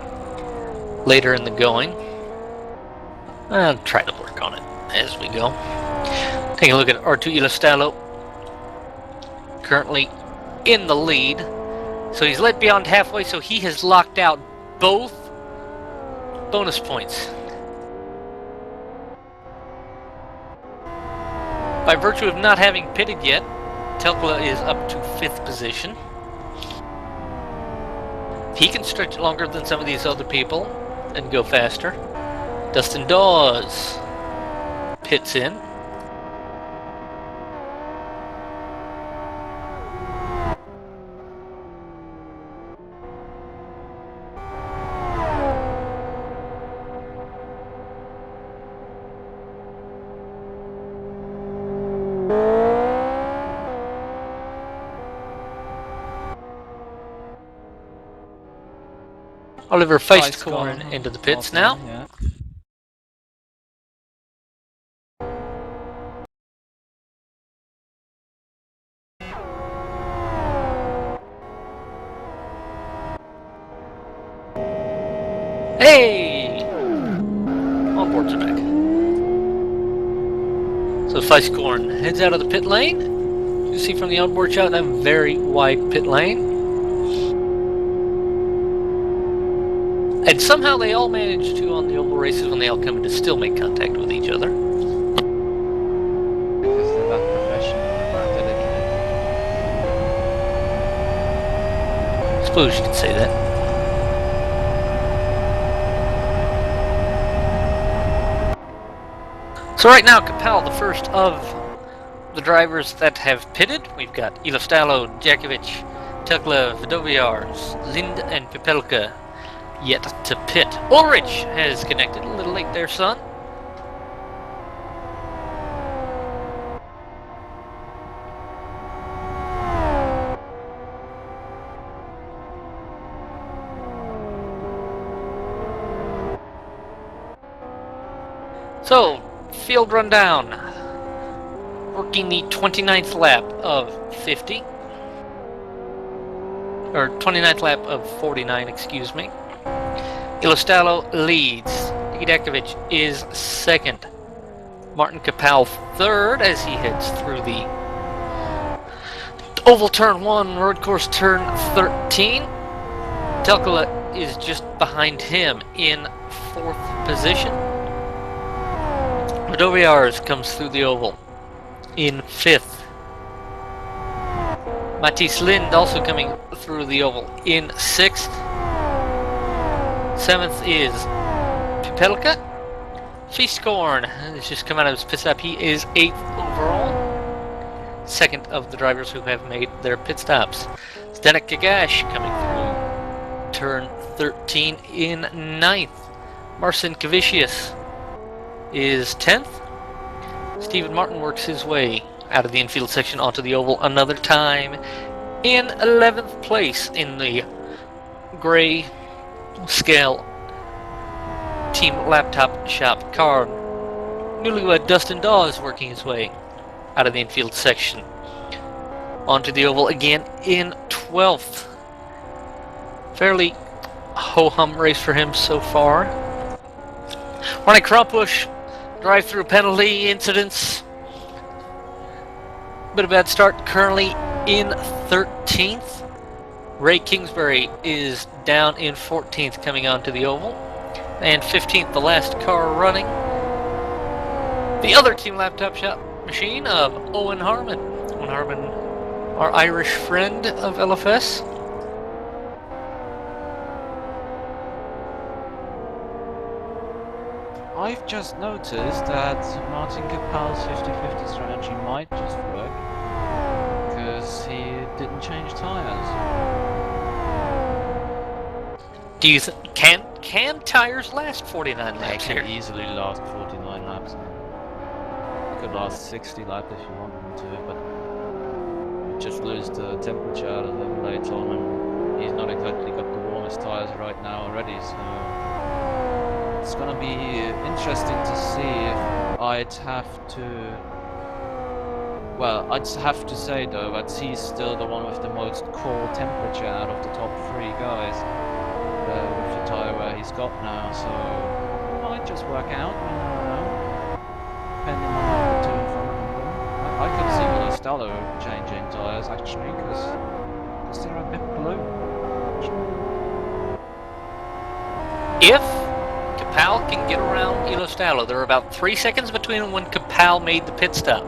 later in the going. I'll try to work on it as we go. Take a look at R2 Ilostalo, currently in the lead. So he's led beyond halfway, so he has locked out both bonus points. By virtue of not having pitted yet, Telkla is up to 5th position. He can stretch it longer than some of these other people and go faster. Dustin Dawes pits in. Oliver Feist Feistkorn gone into the pits last now. time, yeah. Hey! Onboards are back. So Feistkorn heads out of the pit lane. You see from the onboard shot, a very wide pit lane. And somehow they all manage to, on the oval races, when they all come in, to still make contact with each other. Because they're that professional and dedicated. I suppose you could say that. So right now, Kapal, the first of the drivers that have pitted. We've got Ilostalo, Djakovic, Tekla, Vidoviars, Lind, and Pepelka yet to pit. Ulrich has connected. A little late there, son. So, field rundown. Working the 29th lap of 50. Or 29th lap of 49, excuse me. Ilostalo leads. Djakovic is second. Martin Kapal third as he heads through the oval turn 1, road course turn 13. Telkala is just behind him in 4th position. Vidoviars comes through the oval in 5th. Matisse Lind also coming through the oval in 6th. 7th is Pepelka. Feistkorn has just come out of his pit stop. He is 8th overall. Second of the drivers who have made their pit stops. Zdenek Gagash coming through turn 13 in 9th. Marcin Kavicius is 10th. Stephen Martin works his way out of the infield section onto the oval another time in 11th place in the gray scale team laptop shop car. Newlywed Dustin Dawes working his way out of the infield section onto the oval again in 12th. Fairly ho-hum race for him so far. Ronnie Krampusch, drive-through penalty incidents. Bit of a bad start, currently in 13th. Ray Kingsbury is down in 14th coming onto the oval. And 15th, the last car running. The other team laptop shop machine of Owen Harmon. Owen Harmon, our Irish friend of LFS. I've just noticed that Martin Kapal's 50-50 strategy might just work because he didn't change tires. Do you can tires last 49 laps They here? can easily last 49 laps. You could last 60 laps if you want them to, but you just lose the temperature out of them later on, and he's not exactly got the warmest tires right now already, so it's gonna be interesting to see if I'd have to. Well, I'd have to say though that he's still the one with the most core temperature out of the top 3 guys with the tire where he's got now, so it might just work out. You never know, depending on how the 2 in front of him go. I could see Ilostalo changing tires actually because they're a bit blue. If Kapal can get around Ilostalo, there are about 3 seconds between when Kapal made the pit stop.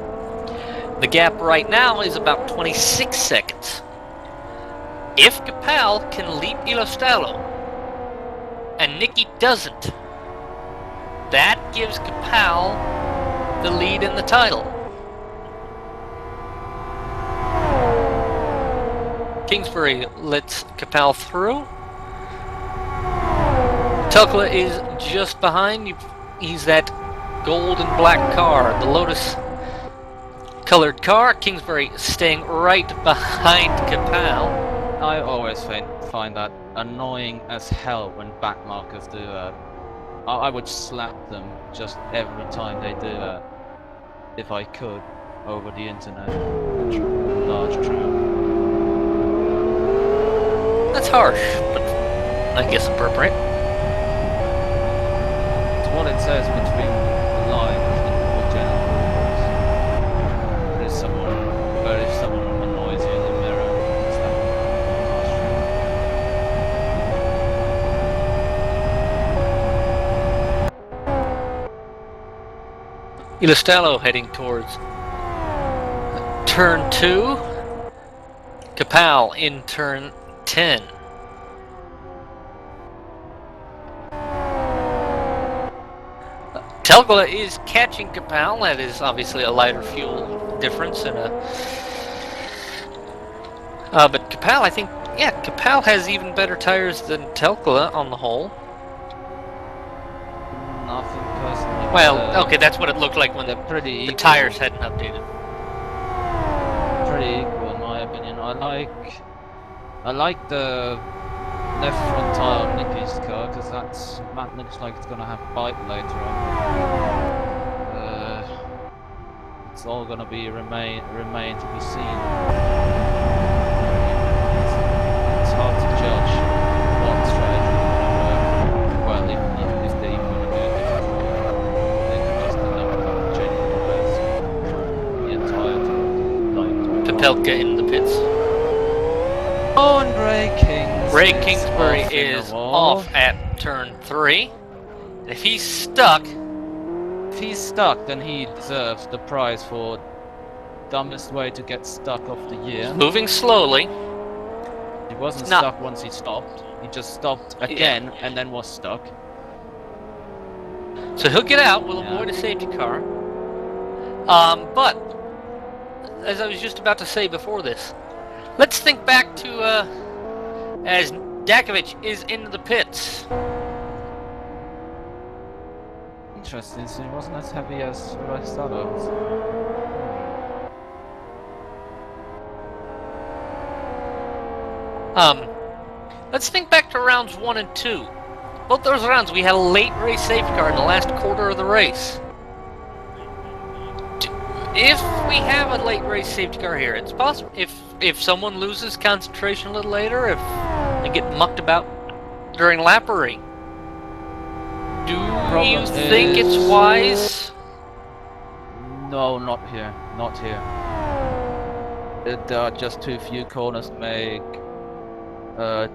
The gap right now is about 26 seconds. If Kapal can leap Ilostalo, and Nicky doesn't, that gives Kapal the lead in the title. Kingsbury lets Kapal through. Tukla is just behind. He's that gold and black car, the Lotus colored car. Kingsbury staying right behind Kapal. I always find that annoying as hell when backmarkers do that. I would slap them just every time they do that, if I could, over the internet. Large track. That's harsh, but I guess appropriate. It's what it says between the lines in the general rules. But if someone annoys you in the mirror, it's that harsh. Ilustalo heading towards turn 2. Kapal in turn 10. Telgla is catching Kapal. That is obviously a lighter fuel difference and but Kapal, I think, yeah, Kapal has even better tires than Telgla on the whole. Nothing personally. Well, okay, that's what it looked like when they're pretty the equal. tires hadn't updated. Pretty equal, in my opinion. I like the left front tire on Nicky's car because that looks like it's gonna have bite later on. It's all gonna be remain to be seen. It's hard to judge what strategy is gonna work. Well, if they even gonna do it differently, they could just end up changing the entire Papelka in the pits. Oh, and Ray Kingsbury is off at turn 3. If he's stuck, then he deserves the prize for dumbest way to get stuck off the year. Moving slowly. He wasn't stuck once he stopped. He just stopped again and then was stuck. So he'll get out. We'll avoid a safety car. But as I was just about to say before this, let's think back to as Dakovic is into the pits. Interesting, so he wasn't as heavy as the rest others. Let's think back to rounds 1 and 2. Both those rounds we had a late race safety car in the last quarter of the race. If we have a late race safety car here, it's possible if someone loses concentration a little later, if they get mucked about during lappery. Do you think it's wise? No, not here. Not here. There are just too few corners to make,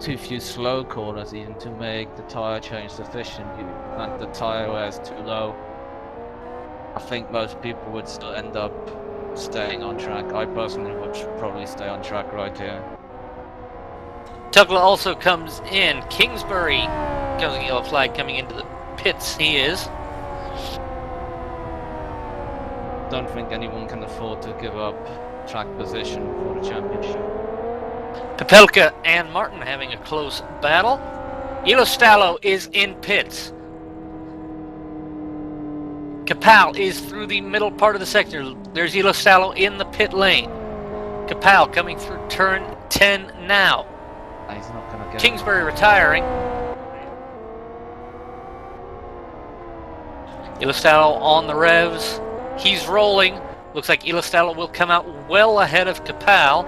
too few slow corners even to make the tire change sufficient. And the tire wear is too low. I think most people would still end up staying on track. I personally would probably stay on track right here. Tugla also comes in. Kingsbury comes in yellow flag coming into the pits. He is. Don't think anyone can afford to give up track position for the championship. Papelka and Martin having a close battle. Ilostalo is in pits. Kapal is through the middle part of the sector. There's Ilostalo in the pit lane. Kapal coming through turn 10 now. He's not gonna get Kingsbury retiring. Ilostalo on the revs. He's rolling. Looks like Ilostalo will come out well ahead of Kapal.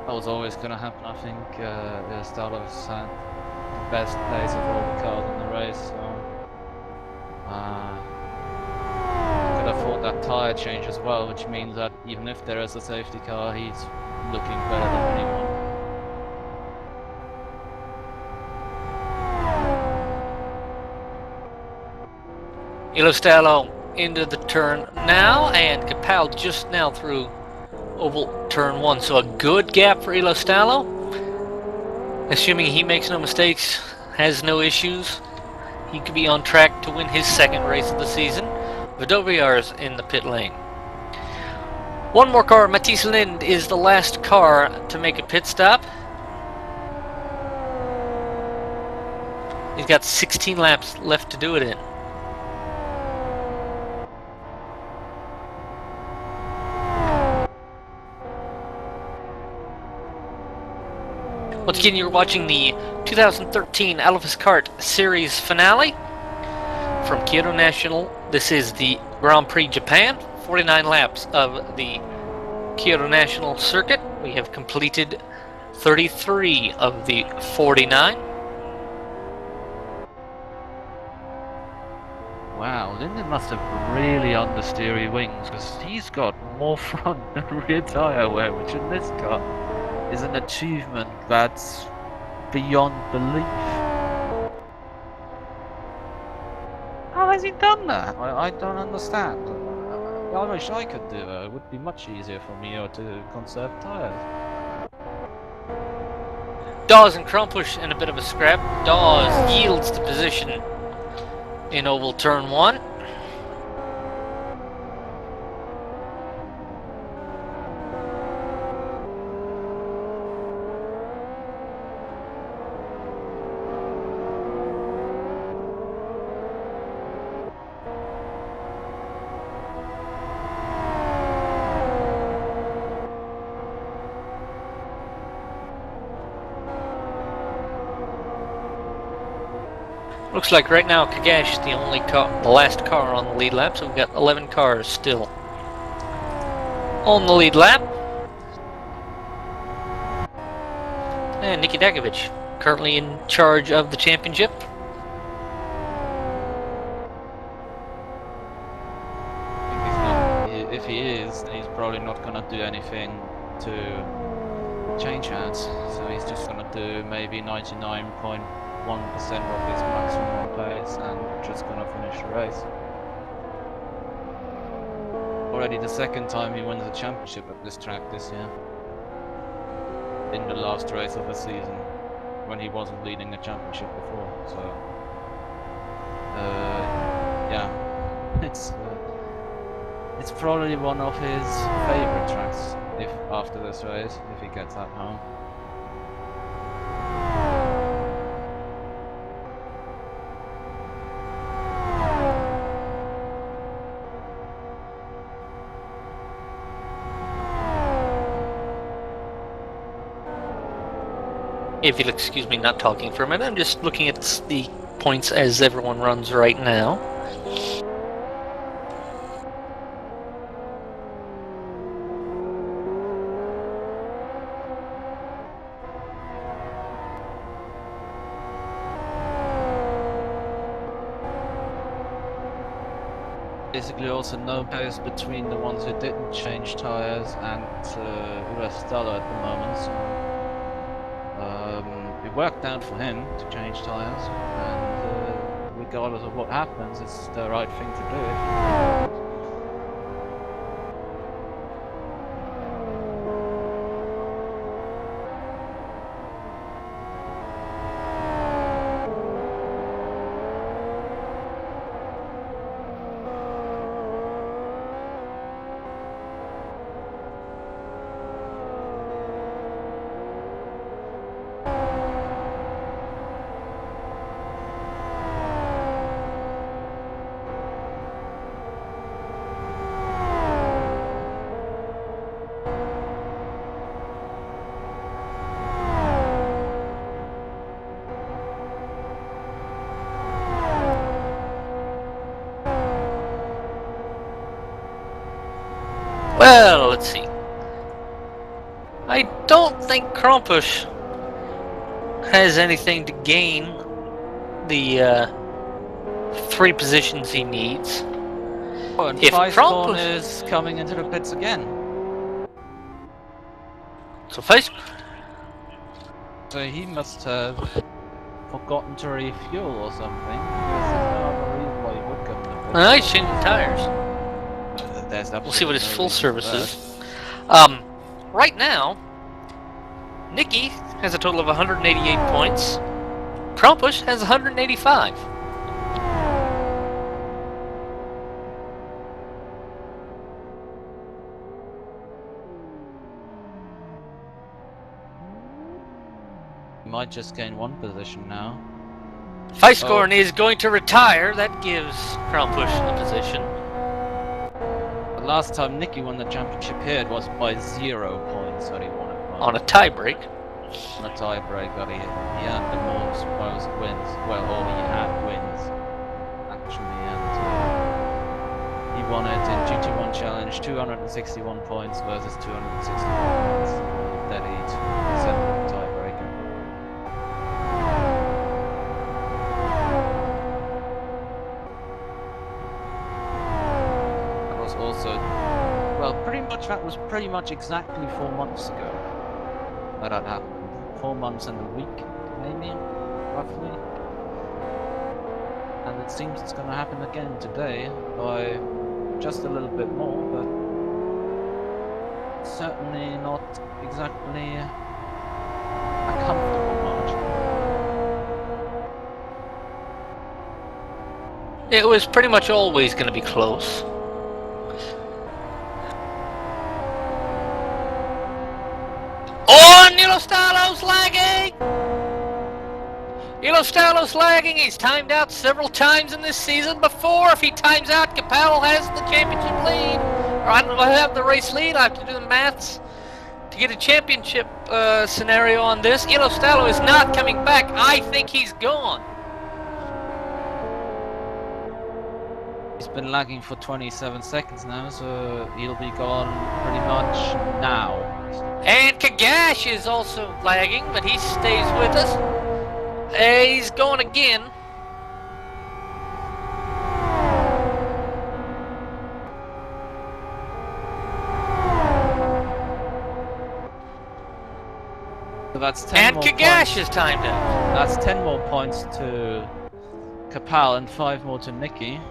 That was always gonna happen. I think Ilostalo's had the best days of all the cars in the race, so could afford that tire change as well, which means that even if there is a safety car, he's looking better than anyone. Ilostalo into the turn now, and Kapal just now through oval turn 1. So a good gap for Ilostalo. Assuming he makes no mistakes, has no issues, he could be on track to win his second race of the season. Vidoviar's in the pit lane. One more car. Matisse Lind is the last car to make a pit stop. He's got 16 laps left to do it in. Once again, you're watching the 2013 LFSCART Series finale from Kyoto National. This is the Grand Prix Japan, 49 laps of the Kyoto National circuit. We have completed 33 of the 49. Wow, Linden must have really understeery wings because he's got more front and rear tyre wear, which in this car is an achievement that's beyond belief. How has he done that? I don't understand. I wish I could do it. It would be much easier for me to conserve tyres. Dawes and Krumpusch in a bit of a scrap. Dawes yields the position in oval turn 1. Looks like right now Kagash is the last car on the lead lap, so we've got 11 cars still on the lead lap. And Niki Dakovic currently in charge of the championship. If he is, he's probably not going to do anything to change hands. So he's just going to do maybe 99.1% of his maximum pace and just going to finish the race. Already the second time he wins the championship at this track this year. In the last race of the season, when he wasn't leading the championship before. So, yeah, it's probably one of his favorite tracks if after this race, if he gets that home. If you'll excuse me not talking for a minute, I'm just looking at the points as everyone runs right now. Basically also no pace between the ones who didn't change tyres and Urastella at the moment, so it worked out for him to change tyres, and regardless of what happens, it's the right thing to do. Well, let's see. I don't think Krumpusch has anything to gain the 3 positions he needs. Oh, and If Krumpusch is coming into the pits again. So Feist... So he must have forgotten to refuel or something, because there's no other reason why he would come into the pits. he's changing tires. We'll see what his full service is. Right now, Niki has a total of 188 points. Krumpusch has 185. He might just gain 1 position now. Feiskorn is going to retire. That gives Krumpusch the position. Last time Niki won the championship here, it was by 0 points that he won it by. On a tie break. a tiebreaker. He had the most wins. Well, or he had wins actually, and he won it in GT1 Challenge, 261 points versus 261 points. That he'd set the tiebreaker. That was also, well, that was pretty much exactly 4 months ago that happened. 4 months and a week, maybe, roughly. And it seems it's gonna happen again today by just a little bit more, but certainly not exactly a comfortable margin. It was pretty much always going to be close. Oh, Nilostalo's lagging! Nilostalo's lagging. He's timed out several times in this season before. If he times out, Capel has the championship lead. Or I don't know, I have the race lead. I have to do the maths to get a championship scenario on this. Nilostalo is not coming back. I think he's gone. He's been lagging for 27 seconds now, so he'll be gone pretty much now. And Kagash is also lagging, but he stays with us. He's going again. So that's 10 And more Kagash points. is timed out. That's 10 more points to Capel and 5 more to Nicky.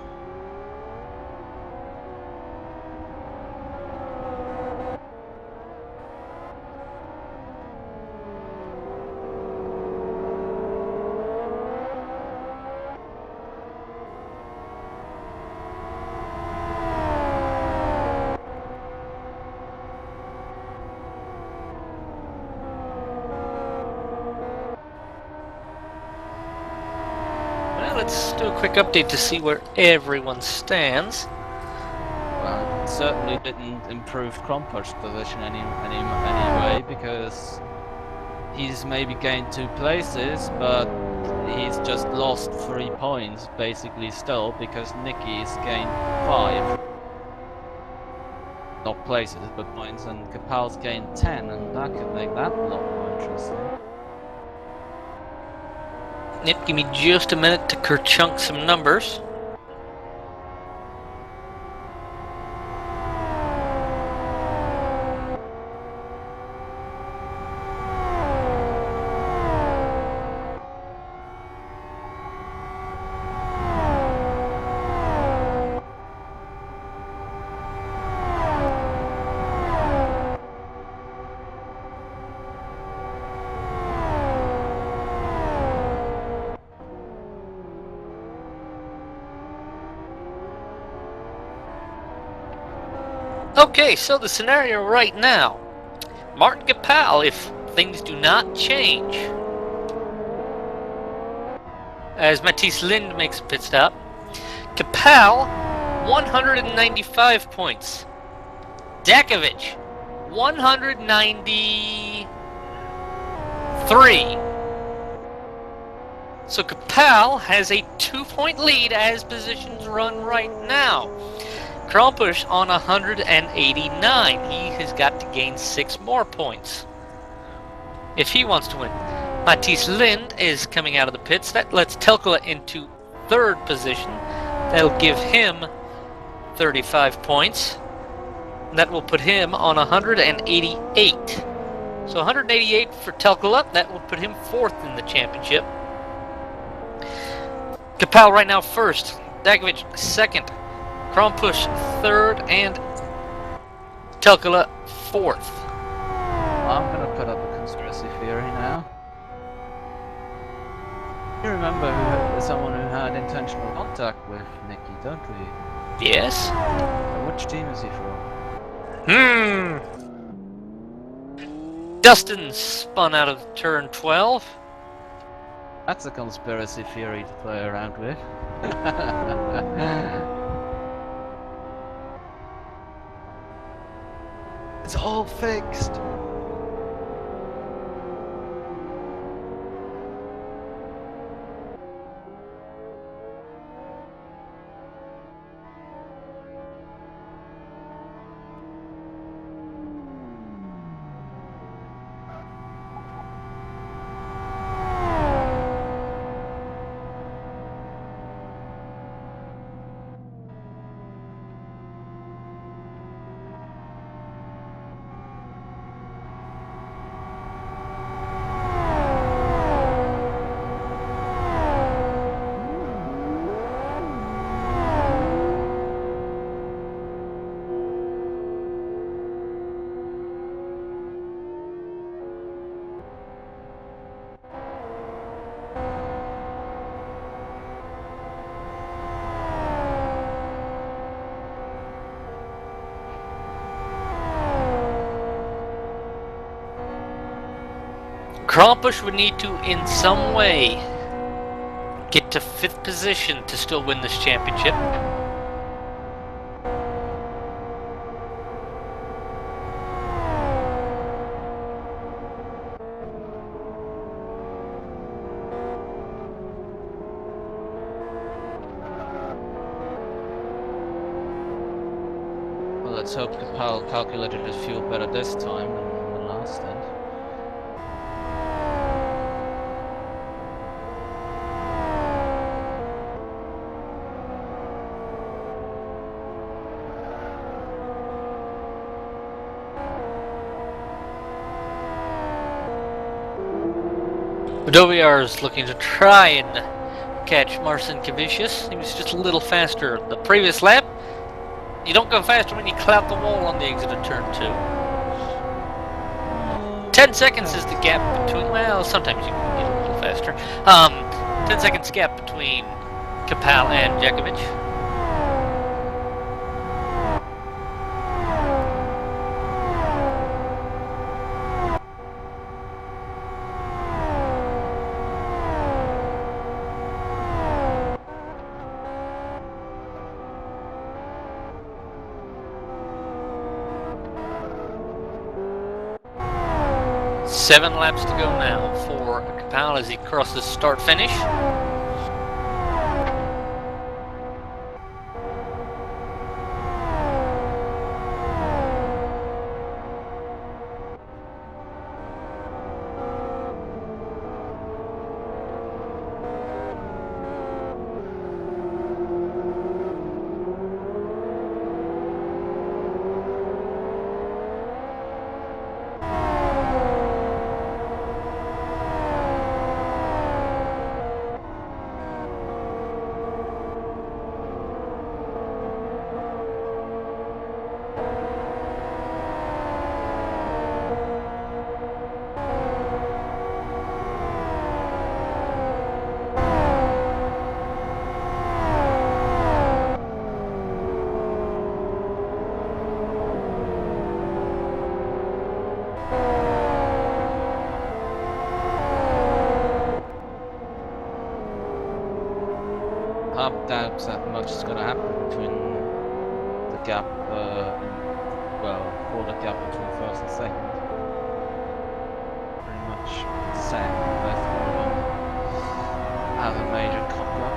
Let's do a quick update to see where everyone stands. Well, it certainly didn't improve Kromper's position anyway, because he's maybe gained 2 places, but he's just lost 3 points basically still, because Nicky's gained 5. Not places, but points, and Capel's gained 10, and that could make that a lot more interesting. Yep, give me just a minute to kerchunk some numbers. Okay, so the scenario right now. Martin Capel, if things do not change, as Matisse Lind makes a pit stop. Capel, 195 points. Dakovic, 193. So Capel has a 2-point lead as positions run right now. Krampusch on 189. He has got to gain 6 more points if he wants to win. Matisse Lind is coming out of the pits. That lets Telkola into 3rd position. That'll give him 35 points. That will put him on 188. So 188 for Telkola. That will put him 4th in the championship. Capel right now 1st. Dakovic 2nd. Krampusch 3rd, and Telkola 4th. I'm gonna put up a conspiracy theory now. You remember someone who had intentional contact with Nicky, don't we? Yes. Which team is he from? Dustin spun out of turn 12. That's a conspiracy theory to play around with. It's all fixed. Krampusch would need to, in some way, get to 5th position to still win this championship. Well, let's hope Kapal calculated his fuel better this time than the last stint. Doviar is looking to try and catch Marcin Kavicius. He was just a little faster the previous lap. You don't go faster when you clout the wall on the exit of turn 2. 10 seconds is the gap between, well, sometimes you can get a little faster. 10 seconds gap between Kapal and Djekovic. Seven laps to go now for Kapal as he crosses start-finish. I doubt that much is going to happen between the gap, for the gap between first and second. Pretty much the same. Both don't have a major cock-up.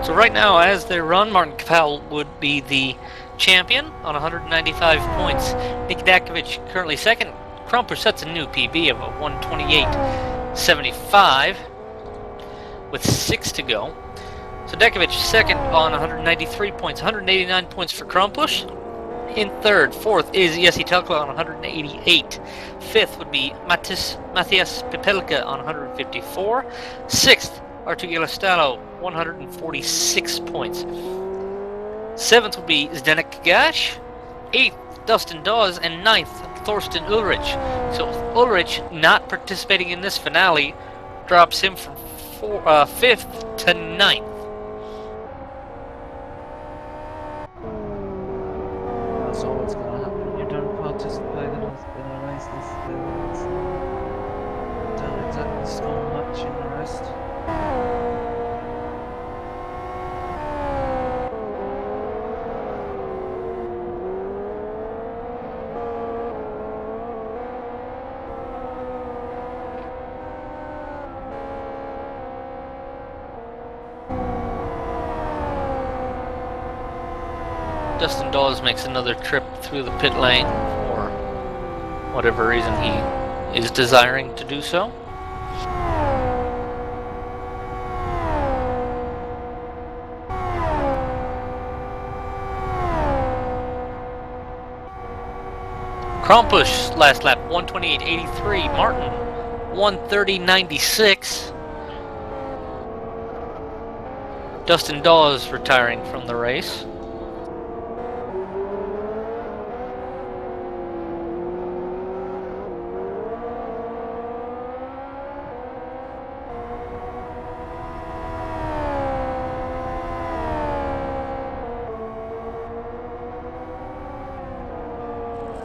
So right now, as they run, Martin Kapal would be the champion on 195 points. Nick Dakovic currently second. Krampusch sets a new PB of a 128.75 with 6 to go. So Dakovic second on 193 points, 189 points for Krampusch. In third, fourth is Jesse Telkla on 188. Fifth would be Matthias Pepelka on 154. Sixth, Artur Gelastalo, 146 points. Seventh would be Zdenek Gash. Eighth, Dustin Dawes. And ninth, Thorsten Ulrich. So Ulrich not participating in this finale drops him from fifth to ninth. That's always going to happen when you don't participate in a race this don't exactly score much in the rest. Dustin Dawes makes another trip through the pit lane for whatever reason he is desiring to do so. Krampusch last lap 128.83. Martin 130.96. Dustin Dawes retiring from the race.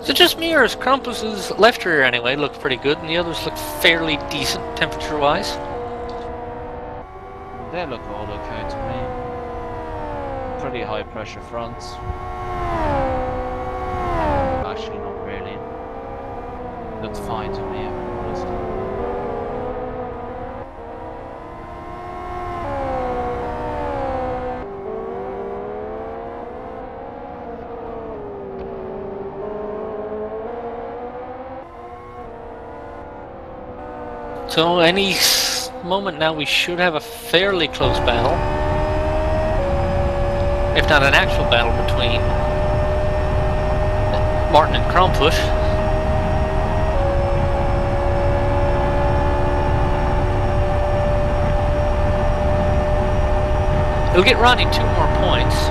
So just mirrors. Krampus's left rear anyway looked pretty good, and the others look fairly decent temperature-wise. They look all okay to me. Pretty high pressure fronts. Actually, not really. Looks fine to me, if I'm honest. So any moment now we should have a fairly close battle. If not an actual battle between Martin and Krampus. It'll get Ronnie 2 more points.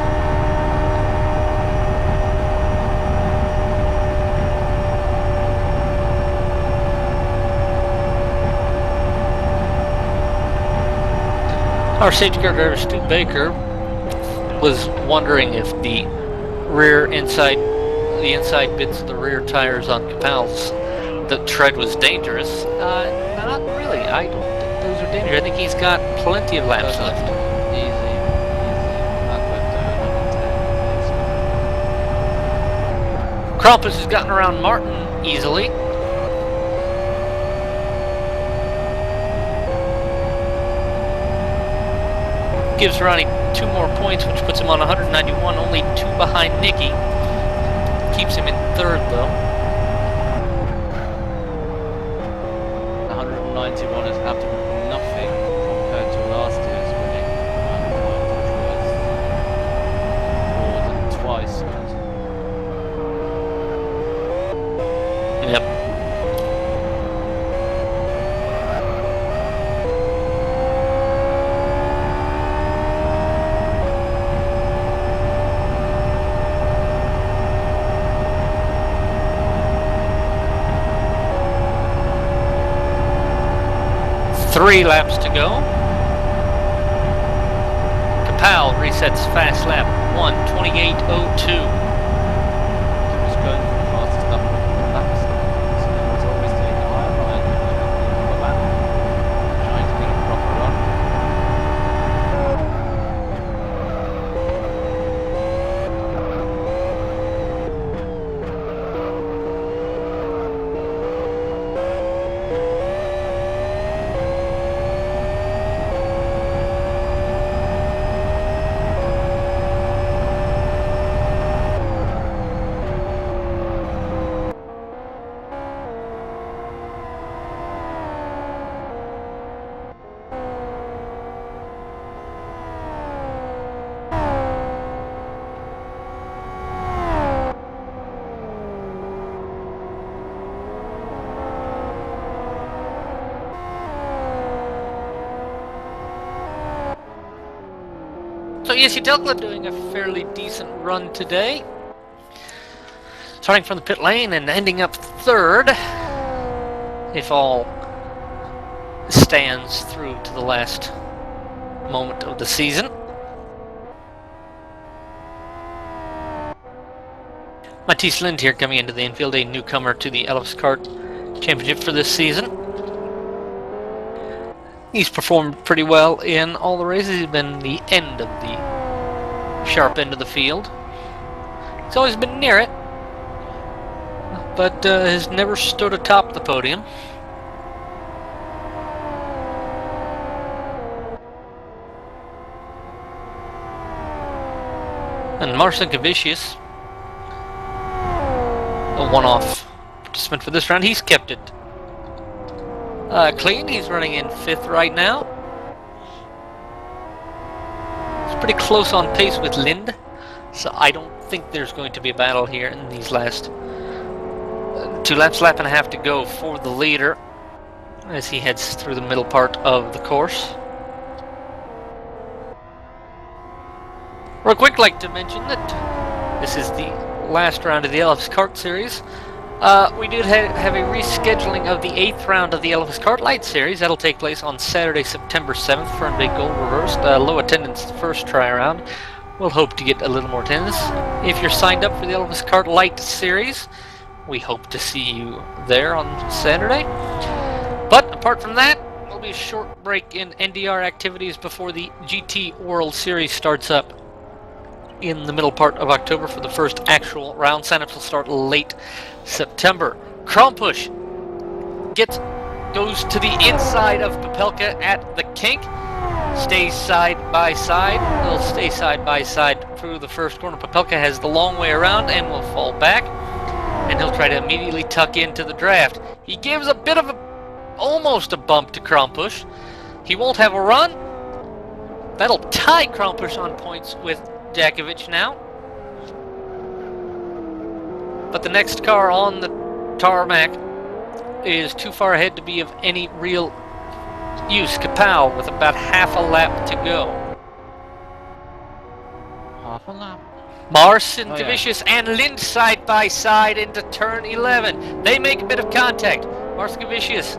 Our safety car driver, Stu Baker, was wondering if the inside bits of the rear tires on Capal's, the tread was dangerous. Not really. I don't think those are dangerous. I think he's got plenty of laps left. Easy. Not good. Krampus has gotten around Martin easily. Gives Ronnie 2 more points, which puts him on 191, only 2 behind Nicky. Keeps him in 3rd, though. 191 is absolutely nothing compared to last year's winning point, which was more than twice that. Yep. Three laps to go. Capal resets fast lap 1:28.02. He was going for the fastest number of laps, so he was always doing the higher line on the lap, trying to get a proper run. So Jesse Delkla doing a fairly decent run today. Starting from the pit lane and ending up 3rd. If all stands through to the last moment of the season. Matisse Lind here coming into the infield, a newcomer to the LFSCART Championship for this season. He's performed pretty well in all the races. He's been the end of the sharp end of the field. He's always been near it, but has never stood atop the podium. And Marcin Kavicius, a one-off participant for this round, he's kept it clean. He's running in 5th right now. It's pretty close on pace with Lind, so I don't think there's going to be a battle here in these last 2 laps. Lap and a half to go for the leader as he heads through the middle part of the course. Real quick, like to mention that this is the last round of the LFSCART Series. We did have a rescheduling of the 8th round of the LFSCART Light Series. That'll take place on Saturday, September 7th. Front big goal reversed. Low attendance the first try around. We'll hope to get a little more attendance. If you're signed up for the LFSCART Light Series, we hope to see you there on Saturday. But apart from that, there'll be a short break in NDR activities before the GT World Series starts up in the middle part of October for the first actual round. Signups will start late September. Krampusch goes to the inside of Popelka at the kink. Stays side by side. They'll stay side by side through the first corner. Popelka has the long way around and will fall back. And he'll try to immediately tuck into the draft. He gives a bit of almost a bump to Krampusch. He won't have a run. That'll tie Krampusch on points with Dakovic now. But the next car on the tarmac is too far ahead to be of any real use. Kapow with about half a lap to go. Half a lap. Marcin Kavicius and Lind side by side into turn 11. They make a bit of contact. Marcin Kavicius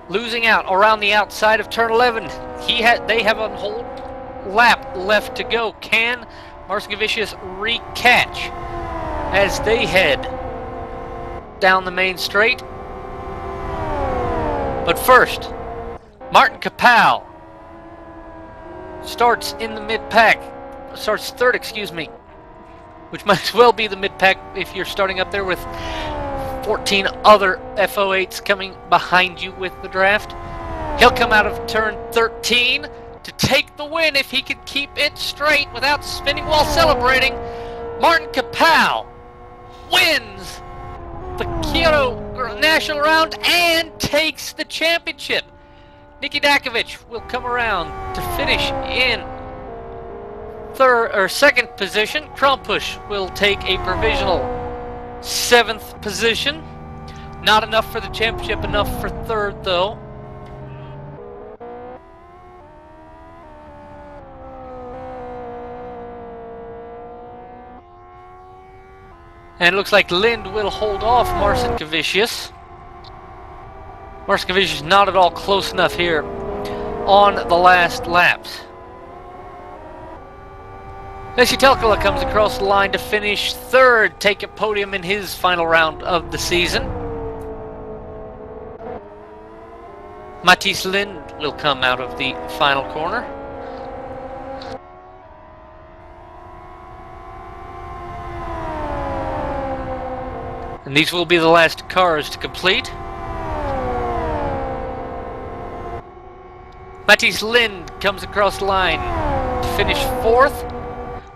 losing out around the outside of turn 11. They have a whole lap left to go. Can Marcin Kavicius recatch as they head down the main straight? But first, Martin Kapow starts in the mid-pack. Starts third, which might as well be the mid-pack if you're starting up there with 14 other FO8s coming behind you with the draft. He'll come out of turn 13 to take the win if he can keep it straight without spinning while celebrating. Martin Kapow wins the Kyoto National round and takes the championship. Niki Dakovic will come around to finish in second position. Krampusch will take a provisional 7th position. Not enough for the championship, enough for third though. And it looks like Lind will hold off Marcin Kavicius. Marcin Kavicius not at all close enough here on the last laps. Messi Telkala comes across the line to finish third, take a podium in his final round of the season. Matthijs Lind will come out of the final corner. And these will be the last cars to complete. Matthijs Lind comes across the line to finish fourth.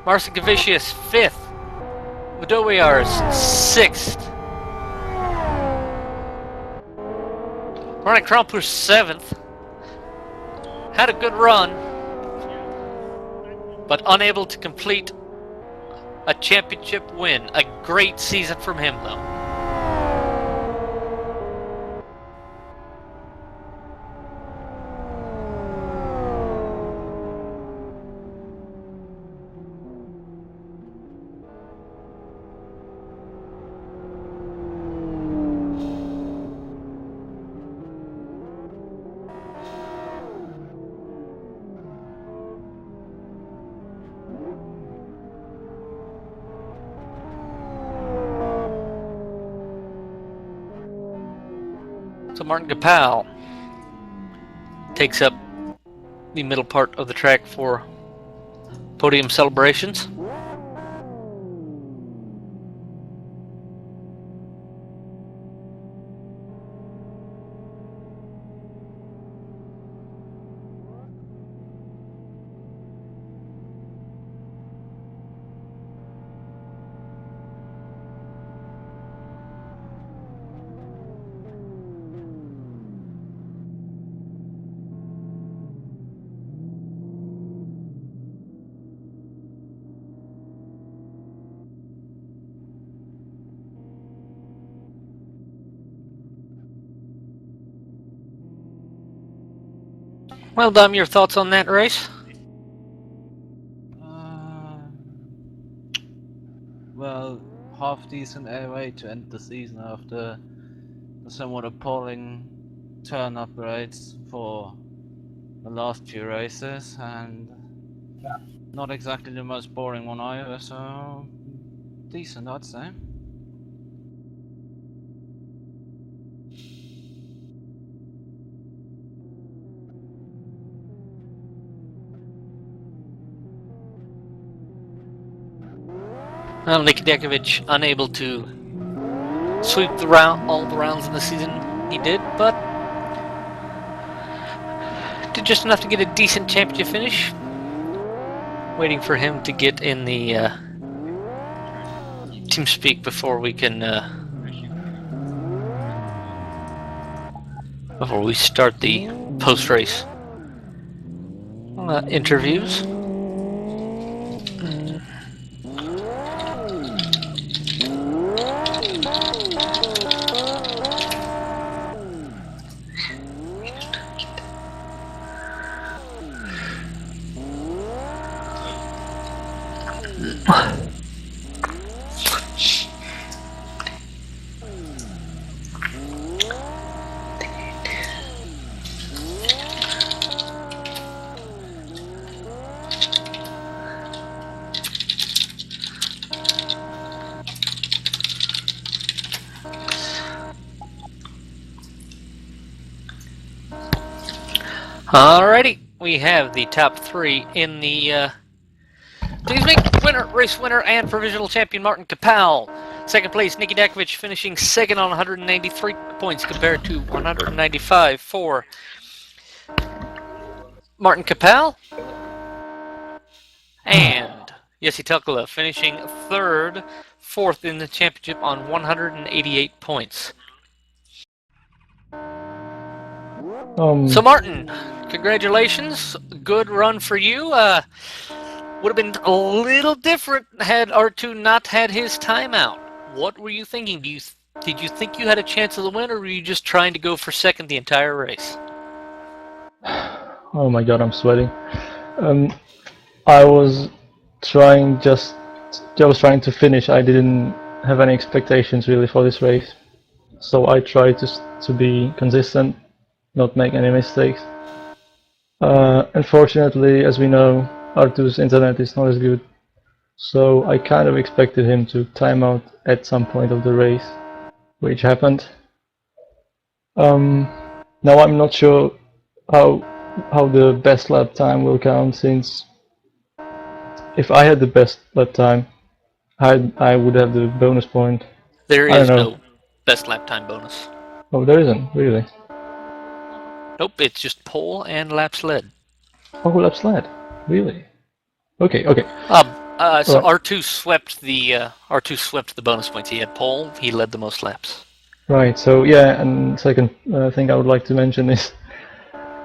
Marcin Kavicius fifth. Wadowiars sixth. Ronnie Krampusch seventh. Had a good run, but unable to complete a championship win. A great season from him though. So Martin Kapow takes up the middle part of the track for podium celebrations. Well, Dom, your thoughts on that race? Well, half decent way to end the season after the somewhat appalling turn-up rates for the last few races, and not exactly the most boring one either, so decent, I'd say. Well, Nick Dekovic unable to sweep all the rounds in the season he did, but did just enough to get a decent championship finish. Waiting for him to get in the team speak before we can before we start the post-race interviews. Alrighty, we have the top three in the race winner and provisional champion Martin Kapal. Second place, Nicky Dakovic, finishing second on 193 points compared to 195 for Martin Kapal. And Jesse Tukala finishing fourth in the championship on 188 points. So Martin, congratulations. Good run for you. Would have been a little different had R2 not had his timeout. What were you thinking? Did you think you had a chance of the win, or were you just trying to go for second the entire race? Oh my god, I'm sweating. I was trying to finish. I didn't have any expectations really for this race. So I tried to be consistent, not make any mistakes. Unfortunately, as we know, R2's internet is not as good. So I kind of expected him to time out at some point of the race, which happened. Now I'm not sure how the best lap time will count, since if I had the best lap time, I would have the bonus point. There is no best lap time bonus. Oh, there isn't, really? Nope, it's just pole and laps led. Oh, laps led? Really? Okay. So R2 swept the bonus points. He had pole, he led the most laps. Right, so yeah, and second thing I would like to mention is,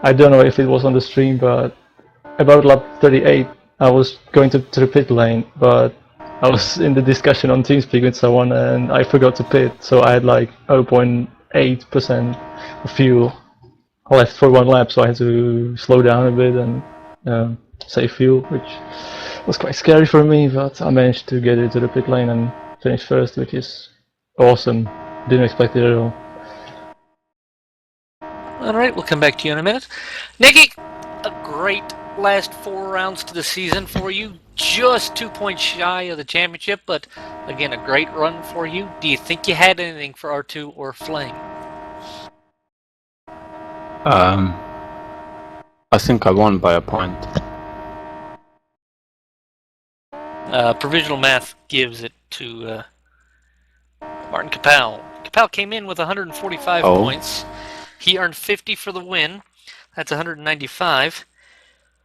I don't know if it was on the stream, but about lap 38, I was going to the pit lane, but I was in the discussion on TeamSpeak with someone and I forgot to pit, so I had like 0.8% of fuel left for one lap, so I had to slow down a bit and save fuel, which was quite scary for me, but I managed to get into the pit lane and finish first, which is awesome. Didn't expect it at all. Alright, we'll come back to you in a minute. Nicky, a great last 4 rounds to the season for you. Just 2 points shy of the championship, but again, a great run for you. Do you think you had anything for R2 or Flame? I think I won by a point. Provisional math gives it to Martin Kapal. Kapal came in with 145 points. He earned 50 for the win. That's 195.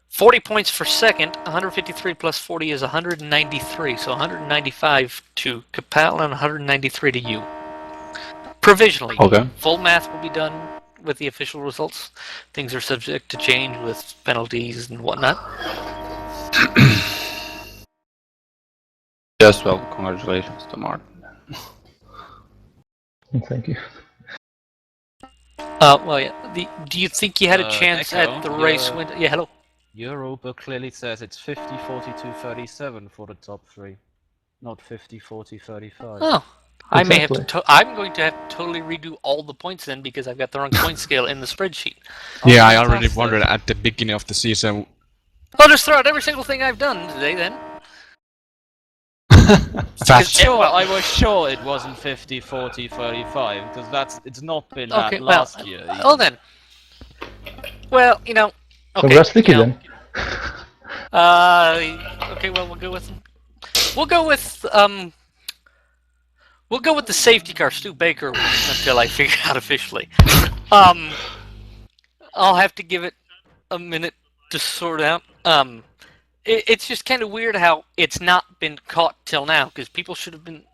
40 points for second. 153 plus 40 is 193. So 195 to Kapal and 193 to you. Provisionally. Okay. Full math will be done with the official results. Things are subject to change with penalties and whatnot. Yes, well, congratulations to Martin. Thank you. Well, yeah. Do you think you had a chance Echo, at the race win? Yeah, hello. Eurobook clearly says it's 50, 42, 37 for the top 3, not 50, 40, 35. Oh, I may have Exactly. to. I'm going to have to totally redo all the points then because I've got the wrong point scale in the spreadsheet. Yeah, I already wondered at the beginning of the season. I'll just throw out every single thing I've done today then. I was sure it wasn't 50, 40, 35 because it's not been that last year. Oh then. Well, you know. Okay. Congrats, Vicky, then. Okay, well, we'll go with them. we'll go with the safety car, Stu Baker, until I figure it out officially. I'll have to give it a minute to sort out. It's just kind of weird how it's not been caught till now, because people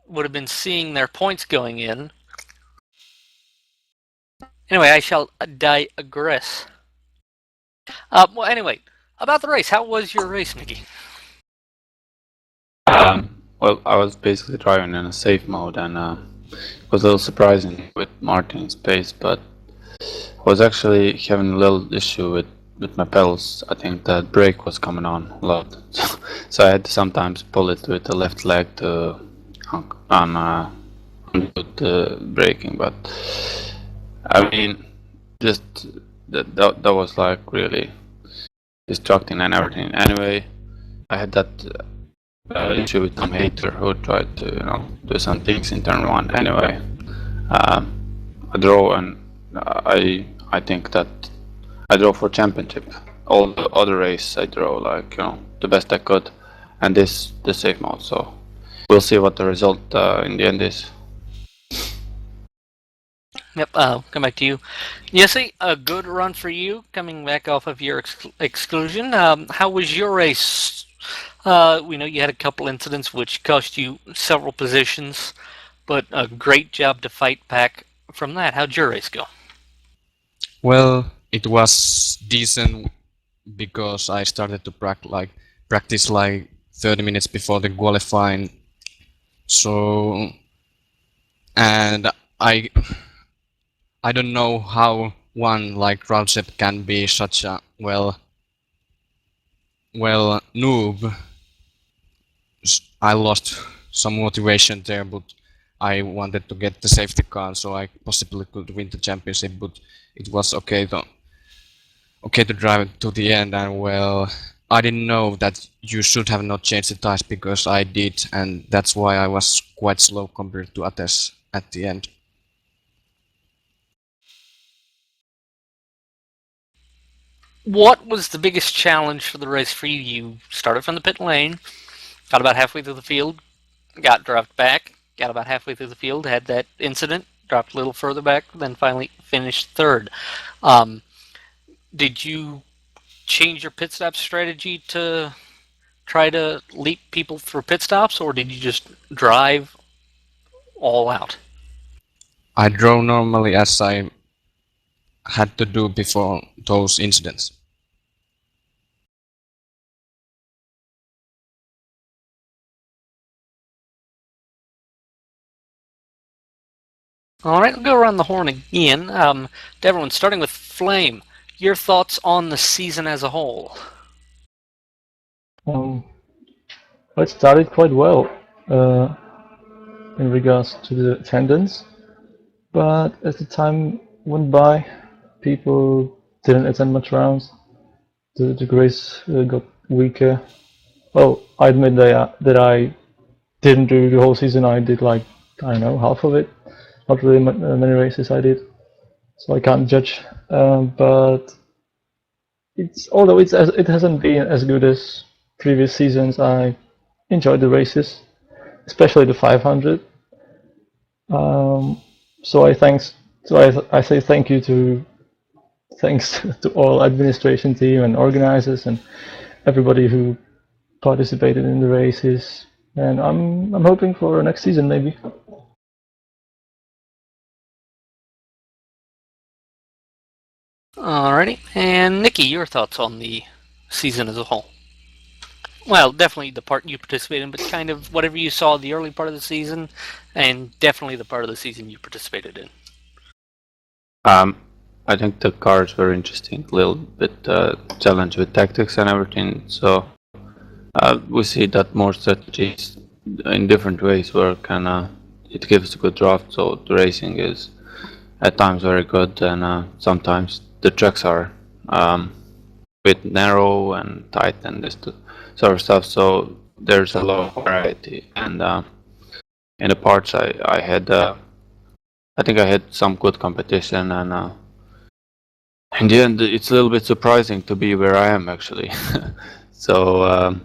would have been seeing their points going in. Anyway, I shall digress. Well, anyway, about the race, how was your race, Mickey? Well, I was basically driving in a safe mode, and it was a little surprising with Martin's pace, but I was actually having a little issue with my pedals. I think the brake was coming on a lot, so I had to sometimes pull it with the left leg to undo the braking. But I mean, just that was like really distracting and everything. Anyway, I had that issue with some hater who tried to do some things in turn one. Anyway, I drove, and I think that I drove for championship. All the other race I drove like the best I could, and this the safe mode. So we'll see what the result in the end is. Yep, come back to you. Jesse, a good run for you, coming back off of your exclusion. How was your race? We know you had a couple incidents which cost you several positions, but a great job to fight back from that. How'd your race go? Well, it was decent because I started to practice like 30 minutes before the qualifying. So, and I don't know how one like Ralsep can be such a well noob. I lost some motivation there, but I wanted to get the safety car so I possibly could win the championship. But it was okay to drive it to the end, and well, I didn't know that you should have not changed the tires because I did, and that's why I was quite slow compared to others at the end. What was the biggest challenge for the race for you? You started from the pit lane, got about halfway through the field, got dropped back, got about halfway through the field, had that incident, dropped a little further back, then finally finished third. Did you change your pit stop strategy to try to leap people through pit stops, or did you just drive all out? I drove normally as I had to do before those incidents. All right, we'll go around the horn again. To everyone, starting with Flame, your thoughts on the season as a whole? Well, it started quite well in regards to the attendance, but as the time went by, people didn't attend much rounds. The race got weaker. Well, I admit that I didn't do the whole season. I did like, I don't know, half of it. Not really many races I did, so I can't judge. But although it hasn't been as good as previous seasons, I enjoyed the races, especially the 500. So I say thanks to all administration team and organizers and everybody who participated in the races. And I'm hoping for next season maybe. Alrighty, and Nikki, your thoughts on the season as a whole? Well, definitely the part you participated in, but kind of whatever you saw the early part of the season, and definitely the part of the season you participated in. I think the cars were interesting, a little bit challenge with tactics and everything. So we see that more strategies in different ways work, and it gives a good draft. So the racing is at times very good, and sometimes the tracks are a bit narrow and tight and this sort of stuff. So there's a lot of variety, and in the parts I had, I think I had some good competition, and in the end it's a little bit surprising to be where I am actually. So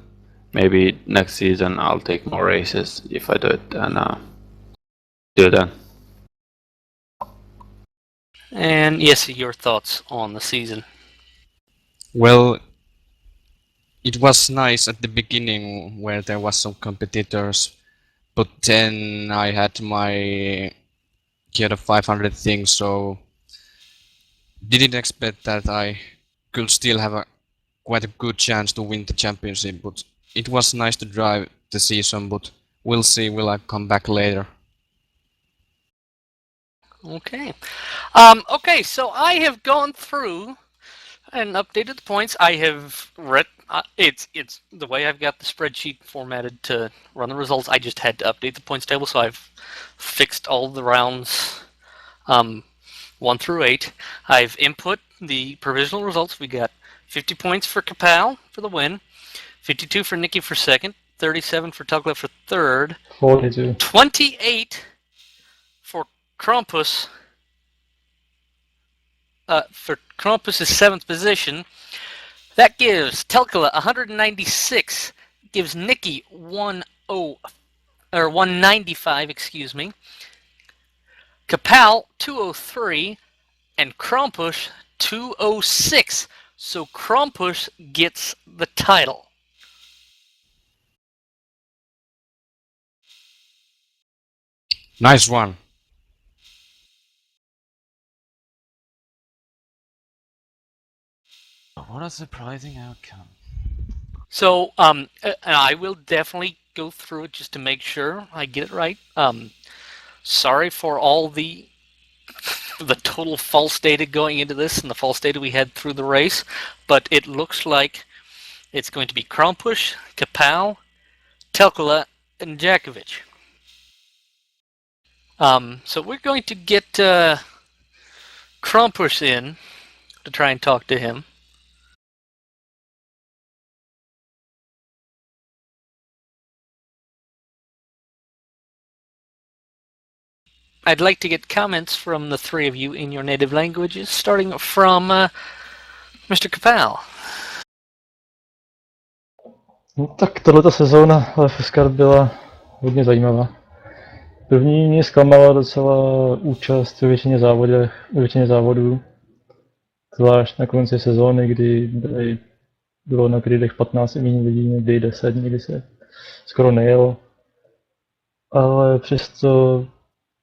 maybe next season I'll take more races if I do it, and do then. And yes, your thoughts on the season. Well, it was nice at the beginning where there was some competitors, but then I had my Kyoto 500 thing, so didn't expect that I could still have a quite a good chance to win the championship. But it was nice to drive the season, but we'll see. Will I come back later? Okay. Okay, so I have gone through and updated the points. I have read it's the way I've got the spreadsheet formatted to run the results. I just had to update the points table, so I've fixed all the rounds 1 through 8. I've input the provisional results. We got 50 points for Kapal for the win, 52 for Nikki for second, 37 for Tugla for third, 42. 28 for Krampus. For Krampus' 7th position. That gives Telkala 196, gives Nikki 195, excuse me. Kapal 203, and Krampus 206. So Krampus gets the title. Nice one. What a surprising outcome. So and I will definitely go through it just to make sure I get it right. Sorry for all the total false data going into this and the false data we had through the race, but it looks like it's going to be Krampus, Kapal, Telkala, and Jakovic. So we're going to get Krampus in to try and talk to him. I'd like to get comments from the three of you in your native languages, starting from Mr. Kapal. No, tak tato sezóna LFSCART byla hodně zajímavá. První mě zklamala docela účast ve většině závodů, zvlášť na konci sezóny, kdy bylo na gridech 15 méně lidí, někdy 10, někdy se skoro nejelo. Ale přesto,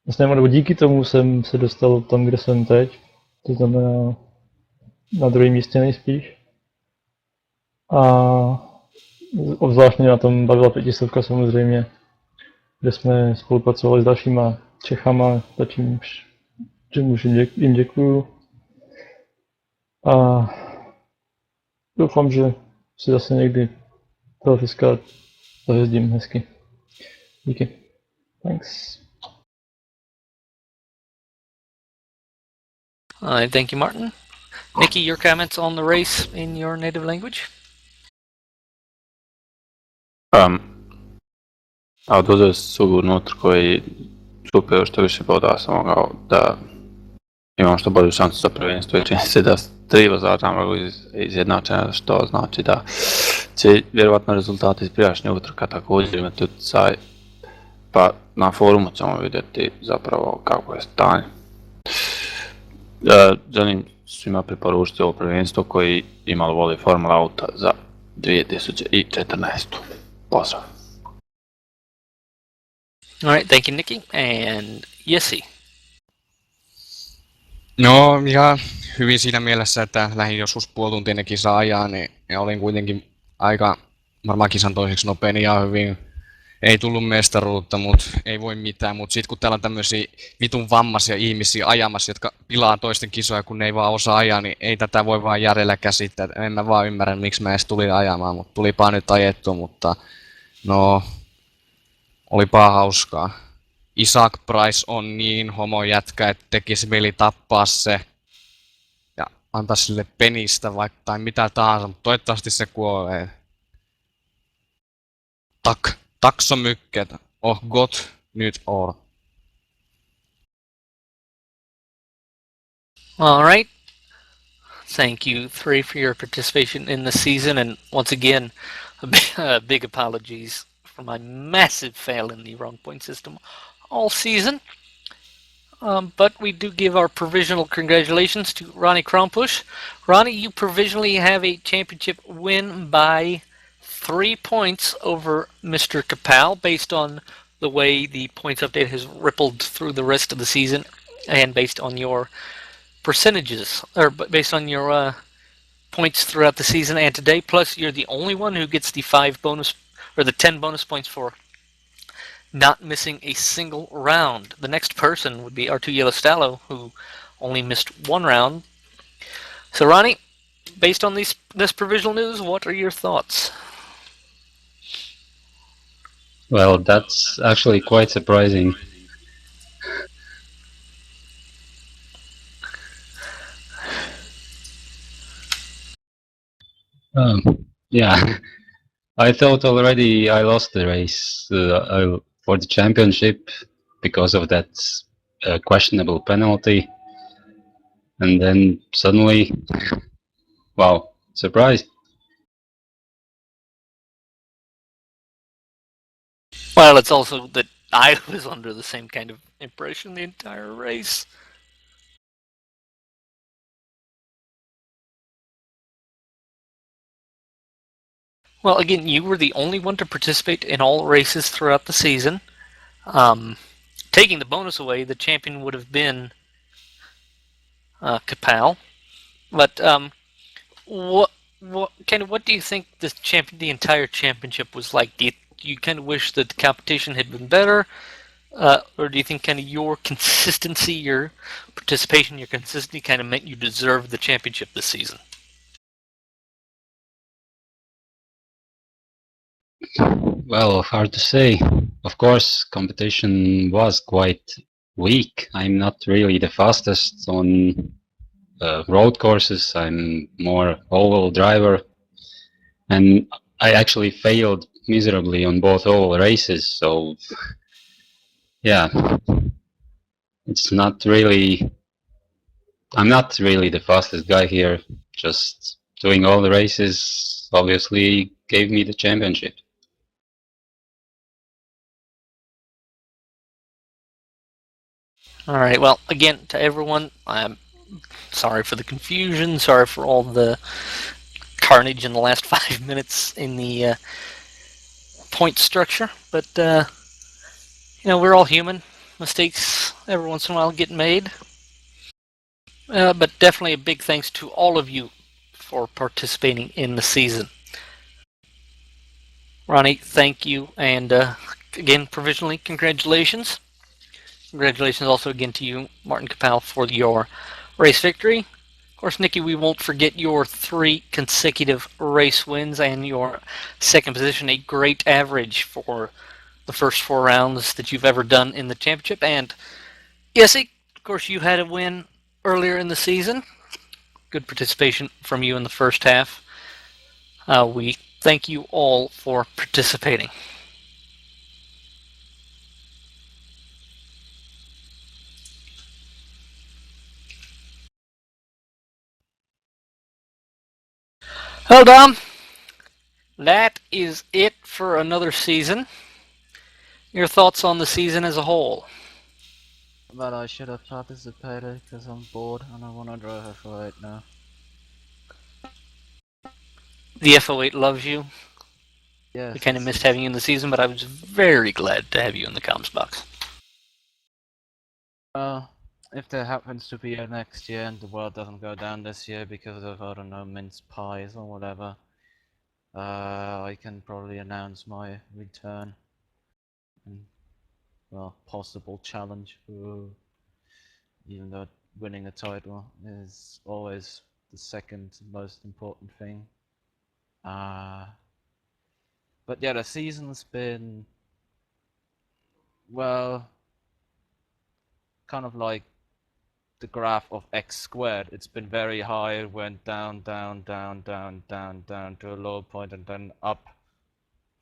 vlastně nebo díky tomu jsem se dostal tam, kde jsem teď, to znamená na druhém místě nejspíš. A obzvlášť mě na tom bavila 500 samozřejmě, kde jsme spolupracovali s dalšíma Čechama, za čemuž jim děkuju. A doufám, že si zase někdy LFSCART zajezdím hezky. Díky. Thanks. Thank you, Martin. Nikki, your comments on the race in your native language? Od uzeo sigurno utrko i super što više boda sam mogao da imam što bolju šansu za prvenstvo i čini se da 3 vozača mogu izjednačena, što znači da će vjerovatno rezultati iz prijašnjeg utrka također imati utjecaj, pa na forumu ćemo vidjeti zapravo kako je stanje. Želim svima preporučiti ovo prvenstvo koji imalo voli Formula Auta za 2014. Pozdrav! All right, thank you, Nikki. And Jesse. No, ihan hyvin siinä mielessä, että lähdin joskus puoli tuntia ne kisaa ajaa, niin ja olin kuitenkin aika varmaan kisan toiseksi nopein ihan hyvin. Ei tullut mestaruutta, mutta ei voi mitään. Mutta sitten kun täällä on tämmöisiä vitun vammaisia ihmisiä ajamassa, jotka pilaa toisten kisoja, kun ne ei vaan osaa ajaa, niin ei tätä voi vaan järjellä käsittää. En mä vaan ymmärrä, miksi mä edes tulin ajamaan, mutta tulipaa nyt ajettua, mutta no, olipa hauskaa. Isaac Price on niin homojätkä, että tekisi mieli tappaa se ja antaa sille penistä vaikka tai mitä tahansa, mutta toivottavasti se kuolee. Tack så mycket och gott nytt år. All right. Thank you three for your participation in the season, and once again, Big apologies for my massive fail in the wrong point system all season. But we do give our provisional congratulations to Ronnie Krompush. Ronnie, you provisionally have a championship win by 3 points over Mr. Kapal based on the way the points update has rippled through the rest of the season and based on your percentages, or based on your points throughout the season and today. Plus, you're the only one who gets the 5 bonus, or the 10 bonus points for not missing a single round. The next person would be R2 Yellowstallo, who only missed 1 round. So, Ronnie, based on this provisional news, what are your thoughts? Well, that's actually quite surprising. Yeah, I thought already I lost the race for the championship because of that questionable penalty, and then suddenly, wow, surprise! Well, it's also that I was under the same kind of impression the entire race. Well, again, you were the only one to participate in all races throughout the season. Taking the bonus away, the champion would have been Kapal. But what do you think the entire championship was like? Do you kind of wish that the competition had been better, or do you think kind of your consistency, your participation, your consistency kind of meant you deserved the championship this season? Well, hard to say. Of course, competition was quite weak. I'm not really the fastest on road courses. I'm more oval driver, and I actually failed miserably on both oval races. So yeah, it's not really. I'm not really the fastest guy here. Just doing all the races obviously gave me the championship. All right. Well, again, to everyone, I'm sorry for the confusion. Sorry for all the carnage in the last 5 minutes in the point structure. But we're all human. Mistakes every once in a while get made. But definitely a big thanks to all of you for participating in the season. Ronnie, thank you, and again, provisionally, congratulations. Congratulations also again to you, Martin Kapal, for your race victory. Of course, Nikki, we won't forget your 3 consecutive race wins and your second position, a great average for the first 4 rounds that you've ever done in the championship. And Jesse, of course, you had a win earlier in the season. Good participation from you in the first half. We thank you all for participating. Well, Dom, that is it for another season. Your thoughts on the season as a whole? But I should have participated because I'm bored and I want to drive F8 now. The FO8 loves you. Yes. We kind of missed having you in the season, but I was very glad to have you in the comms box. If there happens to be a next year and the world doesn't go down this year because of, I don't know, mince pies or whatever, I can probably announce my return and, well, possible challenge. Ooh. Even though winning a title is always the second most important thing. But yeah, the season's been, well, kind of like the graph of x squared. It's been very high, it went down, down, down, down, down, down to a low point, and then up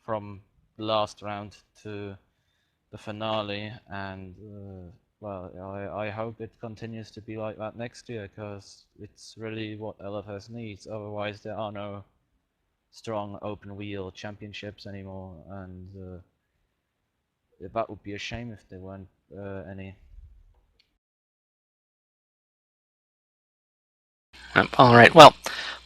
from the last round to the finale. And well, I hope it continues to be like that next year, because it's really what LFS needs. Otherwise, there are no strong open wheel championships anymore, and that would be a shame if there weren't any. All right. Well,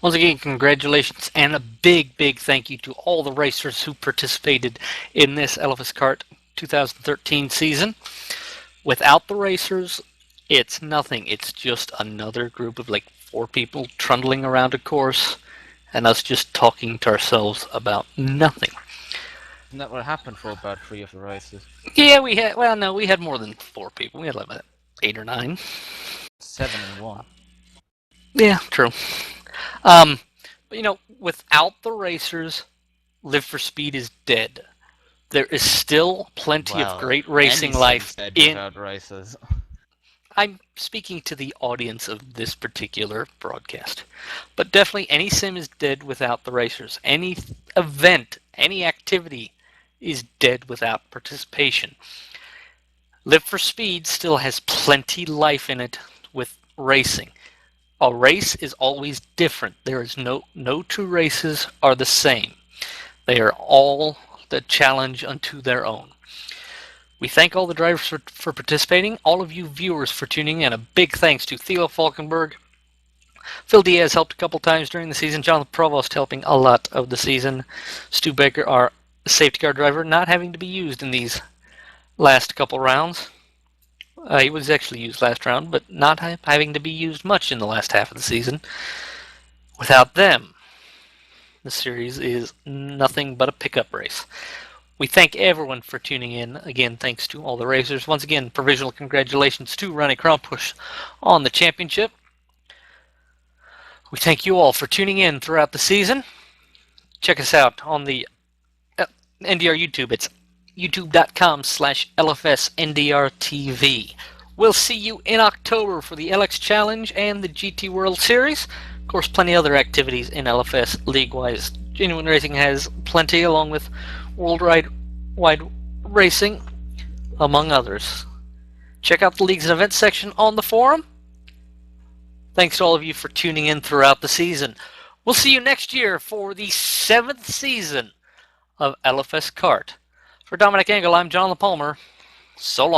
once again, congratulations and a big, big thank you to all the racers who participated in this LFSCART 2013 season. Without the racers, it's nothing. It's just another group of like 4 people trundling around a course and us just talking to ourselves about nothing. Isn't that what happened for about 3 of the races? Yeah, we had more than 4 people. We had like 8 or 9. 7 in 1. Yeah, true. But without the racers, Live for Speed is dead. There is still plenty of great racing life in. Without races. I'm speaking to the audience of this particular broadcast, but definitely any sim is dead without the racers. Any event, any activity is dead without participation. Live for Speed still has plenty life in it with racing. A race is always different. There is no 2 races are the same. They are all the challenge unto their own. We thank all the drivers for participating, all of you viewers for tuning in. A big thanks to Theo Falkenberg. Phil Diaz helped a couple times during the season. Jonathan Provost helping a lot of the season. Stu Baker, our safety car driver, not having to be used in these last couple rounds. He was actually used last round, but not having to be used much in the last half of the season. Without them, the series is nothing but a pickup race. We thank everyone for tuning in. Again, thanks to all the racers. Once again, provisional congratulations to Ronnie Krampusch on the championship. We thank you all for tuning in throughout the season. Check us out on the NDR YouTube. It's youtube.com/LFSNDRTV. We'll see you in October for the LX Challenge and the GT World Series. Of course, plenty of other activities in LFS league-wise. Genuine Racing has plenty, along with worldwide racing, among others. Check out the leagues and events section on the forum. Thanks to all of you for tuning in throughout the season. We'll see you next year for the 7th season of LFSCART. For Dominik Engel, I'm John LaPalmer. So long.